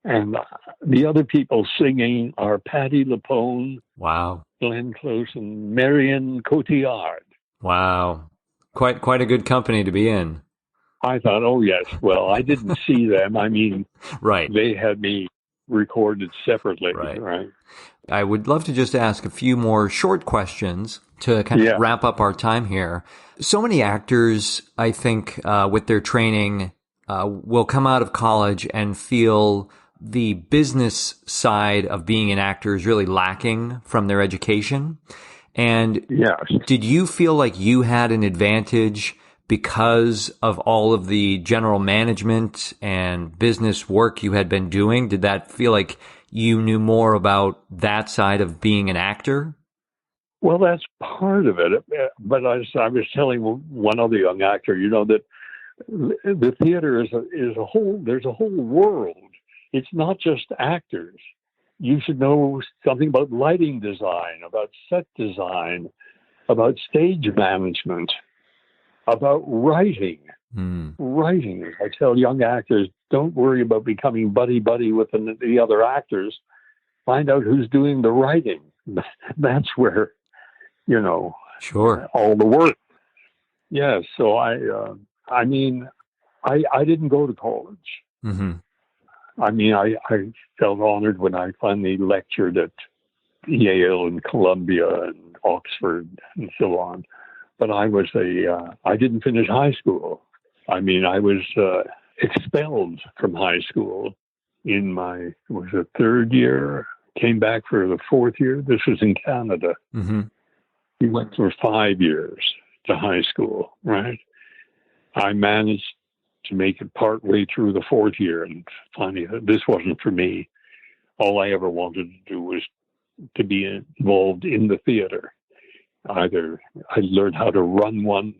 And the other people singing are Patti LuPone, wow, Glenn Close, and Marion Cotillard. Wow. Quite a good company to be in. I thought, oh, yes. Well, I didn't see them. I mean, right. They had me recorded separately. Right. I would love to just ask a few more short questions to kind of wrap up our time here. So many actors, I think, with their training, will come out of college and feel the business side of being an actor is really lacking from their education. And did you feel like you had an advantage because of all of the general management and business work you had been doing? Did that feel like you knew more about that side of being an actor? Well, that's part of it. But as I was telling one other young actor, that the theater is a whole. There's a whole world. It's not just actors. You should know something about lighting design, about set design, about stage management, about writing. Writing. I tell young actors, don't worry about becoming buddy-buddy with the other actors. Find out who's doing the writing. That's where, Sure, all the work. Yeah, so I didn't go to college. Mm-hmm. I felt honored when I finally lectured at Yale and Columbia and Oxford and so on. But I didn't finish high school. I was expelled from high school in my third year, came back for the fourth year. This was in Canada. Mm-hmm. We went for 5 years to high school, right? I managed to make it partway through the fourth year, and finally, this wasn't for me. All I ever wanted to do was to be involved in the theater. Either I learned how to run one,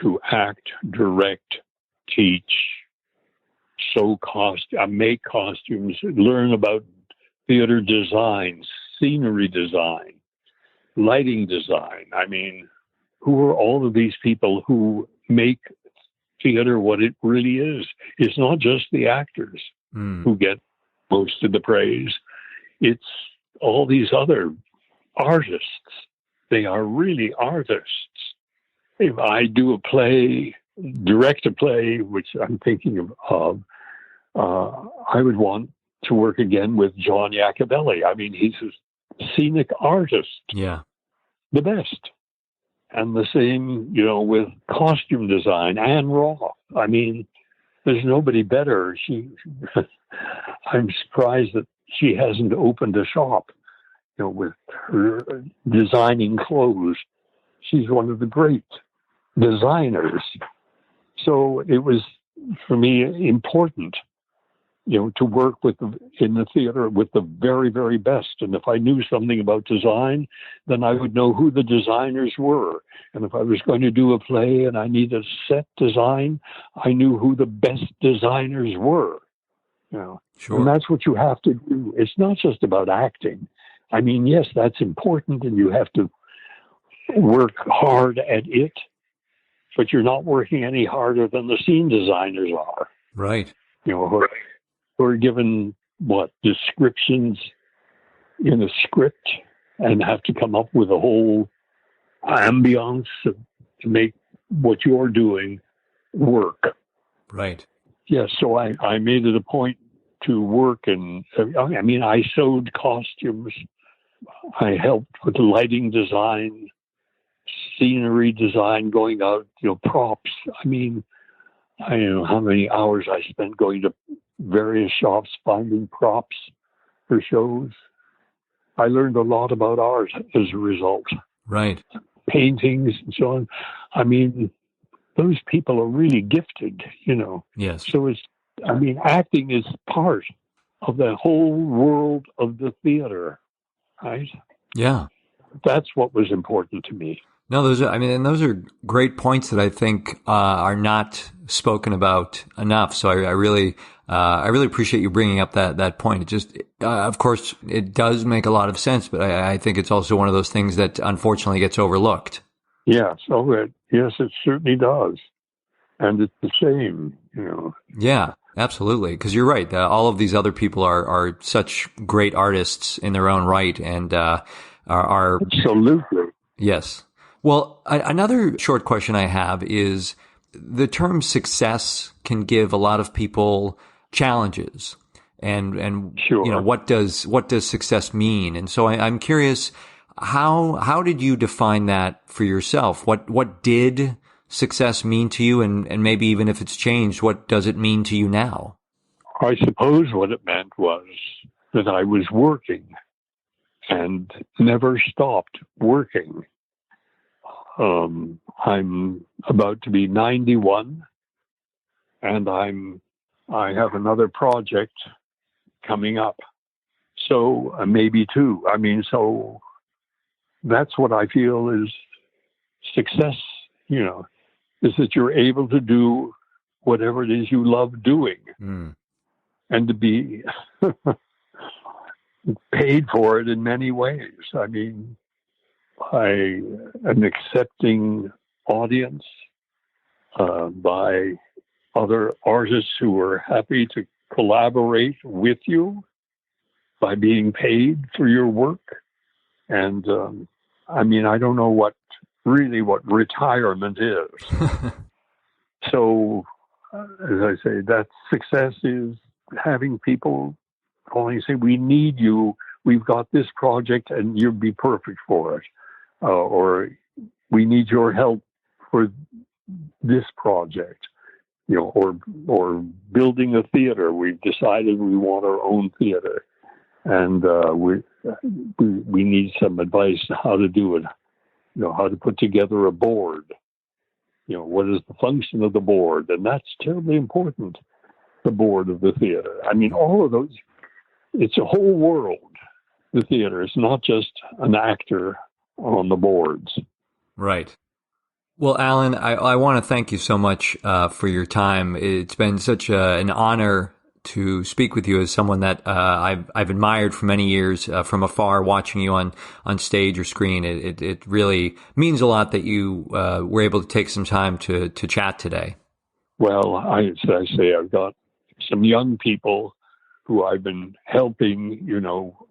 to act, direct, teach, make costumes, learn about theater design, scenery design, lighting design. Who are all of these people who make theater what it really is? It's not just the actors who get most of the praise. It's all these other artists. They are really artists. If I do a play, direct a play, which I'm thinking of, I would want to work again with John Iacobelli. He's a scenic artist. Yeah. The best. And the same, with costume design. Anne Roth. There's nobody better. I'm surprised that she hasn't opened a shop, with her designing clothes. She's one of the great designers. So it was, for me, important, to work in the theater with the very, very best. And if I knew something about design, then I would know who the designers were. And if I was going to do a play and I needed set design, I knew who the best designers were. Sure. And that's what you have to do. It's not just about acting. Yes, that's important, and you have to work hard at it, but you're not working any harder than the scene designers are. Right. Who are given descriptions in a script and have to come up with a whole ambiance to make what you're doing work. Right. Yes, so I made it a point to work, and I sewed costumes. I helped with lighting design, scenery design, going out, props. I don't know how many hours I spent going to various shops finding props for shows. I learned a lot about art as a result. Right. Paintings and so on. Those people are really gifted, Yes. So acting is part of the whole world of the theater, right? Yeah. That's what was important to me. No, those are great points that I think are not spoken about enough. So I really appreciate you bringing up that point. It just, of course, it does make a lot of sense, but I think it's also one of those things that unfortunately gets overlooked. Yes, yes, it certainly does, and it's the same, Yeah, absolutely. Because you're right. All of these other people are such great artists in their own right, and are absolutely. Yes. Well, another short question I have is the term success can give a lot of people challenges, and sure. What does success mean? And so I'm curious, how did you define that for yourself? What did success mean to you, and maybe even if it's changed, what does it mean to you now? I suppose what it meant was that I was working and never stopped working. I'm about to be 91, and I have another project coming up. So maybe two. I mean, so that's what I feel is success, is that you're able to do whatever it is you love doing and to be paid for it in many ways. I mean, an accepting audience by other artists who are happy to collaborate with you by being paid for your work. And I mean, I don't know what retirement is. So, as I say, that success is having people calling and say, we need you, we've got this project and you'd be perfect for it. Or we need your help for this project, or building a theater. We've decided we want our own theater, and we need some advice on how to do it. How to put together a board. What is the function of the board, and that's terribly important. The board of the theater. I mean, all of those. It's a whole world. The theater. It's not just an actor on the boards. Right. Well, Alan, I want to thank you so much for your time. It's been such an honor to speak with you as someone that I've admired for many years from afar, watching you on stage or screen. It really means a lot that you were able to take some time to chat today. Well, I say I've got some young people who I've been helping,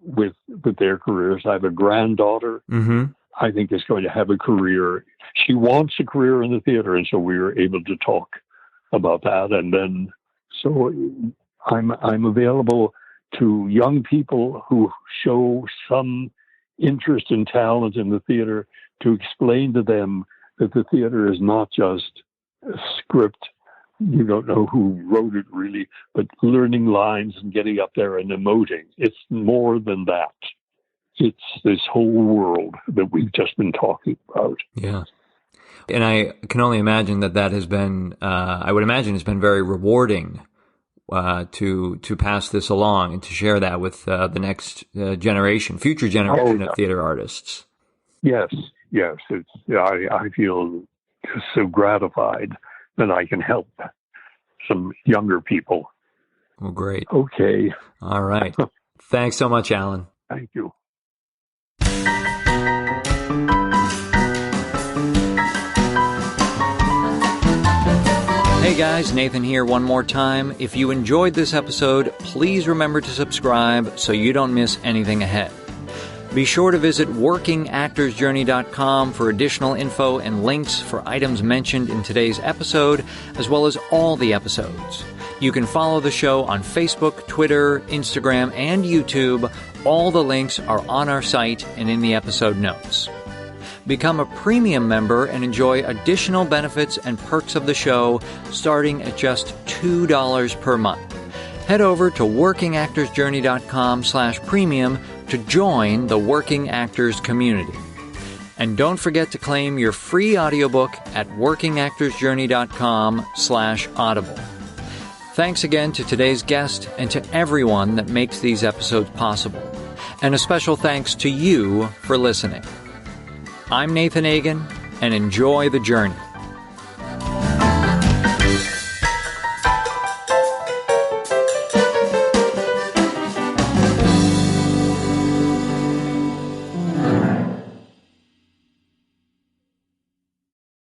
with their careers. I have a granddaughter. I think is going to have a career. She wants a career in the theater, and so we were able to talk about that. And then, so I'm available to young people who show some interest and talent in the theater to explain to them that the theater is not just a script. You don't know who wrote it really, but learning lines and getting up there and emoting. It's more than that. It's this whole world that we've just been talking about. Yeah. And I can only imagine that has been, I would imagine it's been very rewarding to pass this along and to share that with the next future generation of theater artists. Yes. I feel just so gratified that I can help some younger people. Well, great. Okay. All right. Thanks so much, Alan. Thank you. Hey guys, Nathan here one more time. If you enjoyed this episode, please remember to subscribe so you don't miss anything ahead. Be sure to visit workingactorsjourney.com for additional info and links for items mentioned in today's episode, as well as all the episodes. You can follow the show on Facebook, Twitter, Instagram, and YouTube. All the links are on our site and in the episode notes. Become a premium member and enjoy additional benefits and perks of the show starting at just $2 per month. Head over to workingactorsjourney.com/premium to join the Working Actors community. And don't forget to claim your free audiobook at workingactorsjourney.com/audible. Thanks again to today's guest and to everyone that makes these episodes possible. And a special thanks to you for listening. I'm Nathan Egan, and enjoy the journey.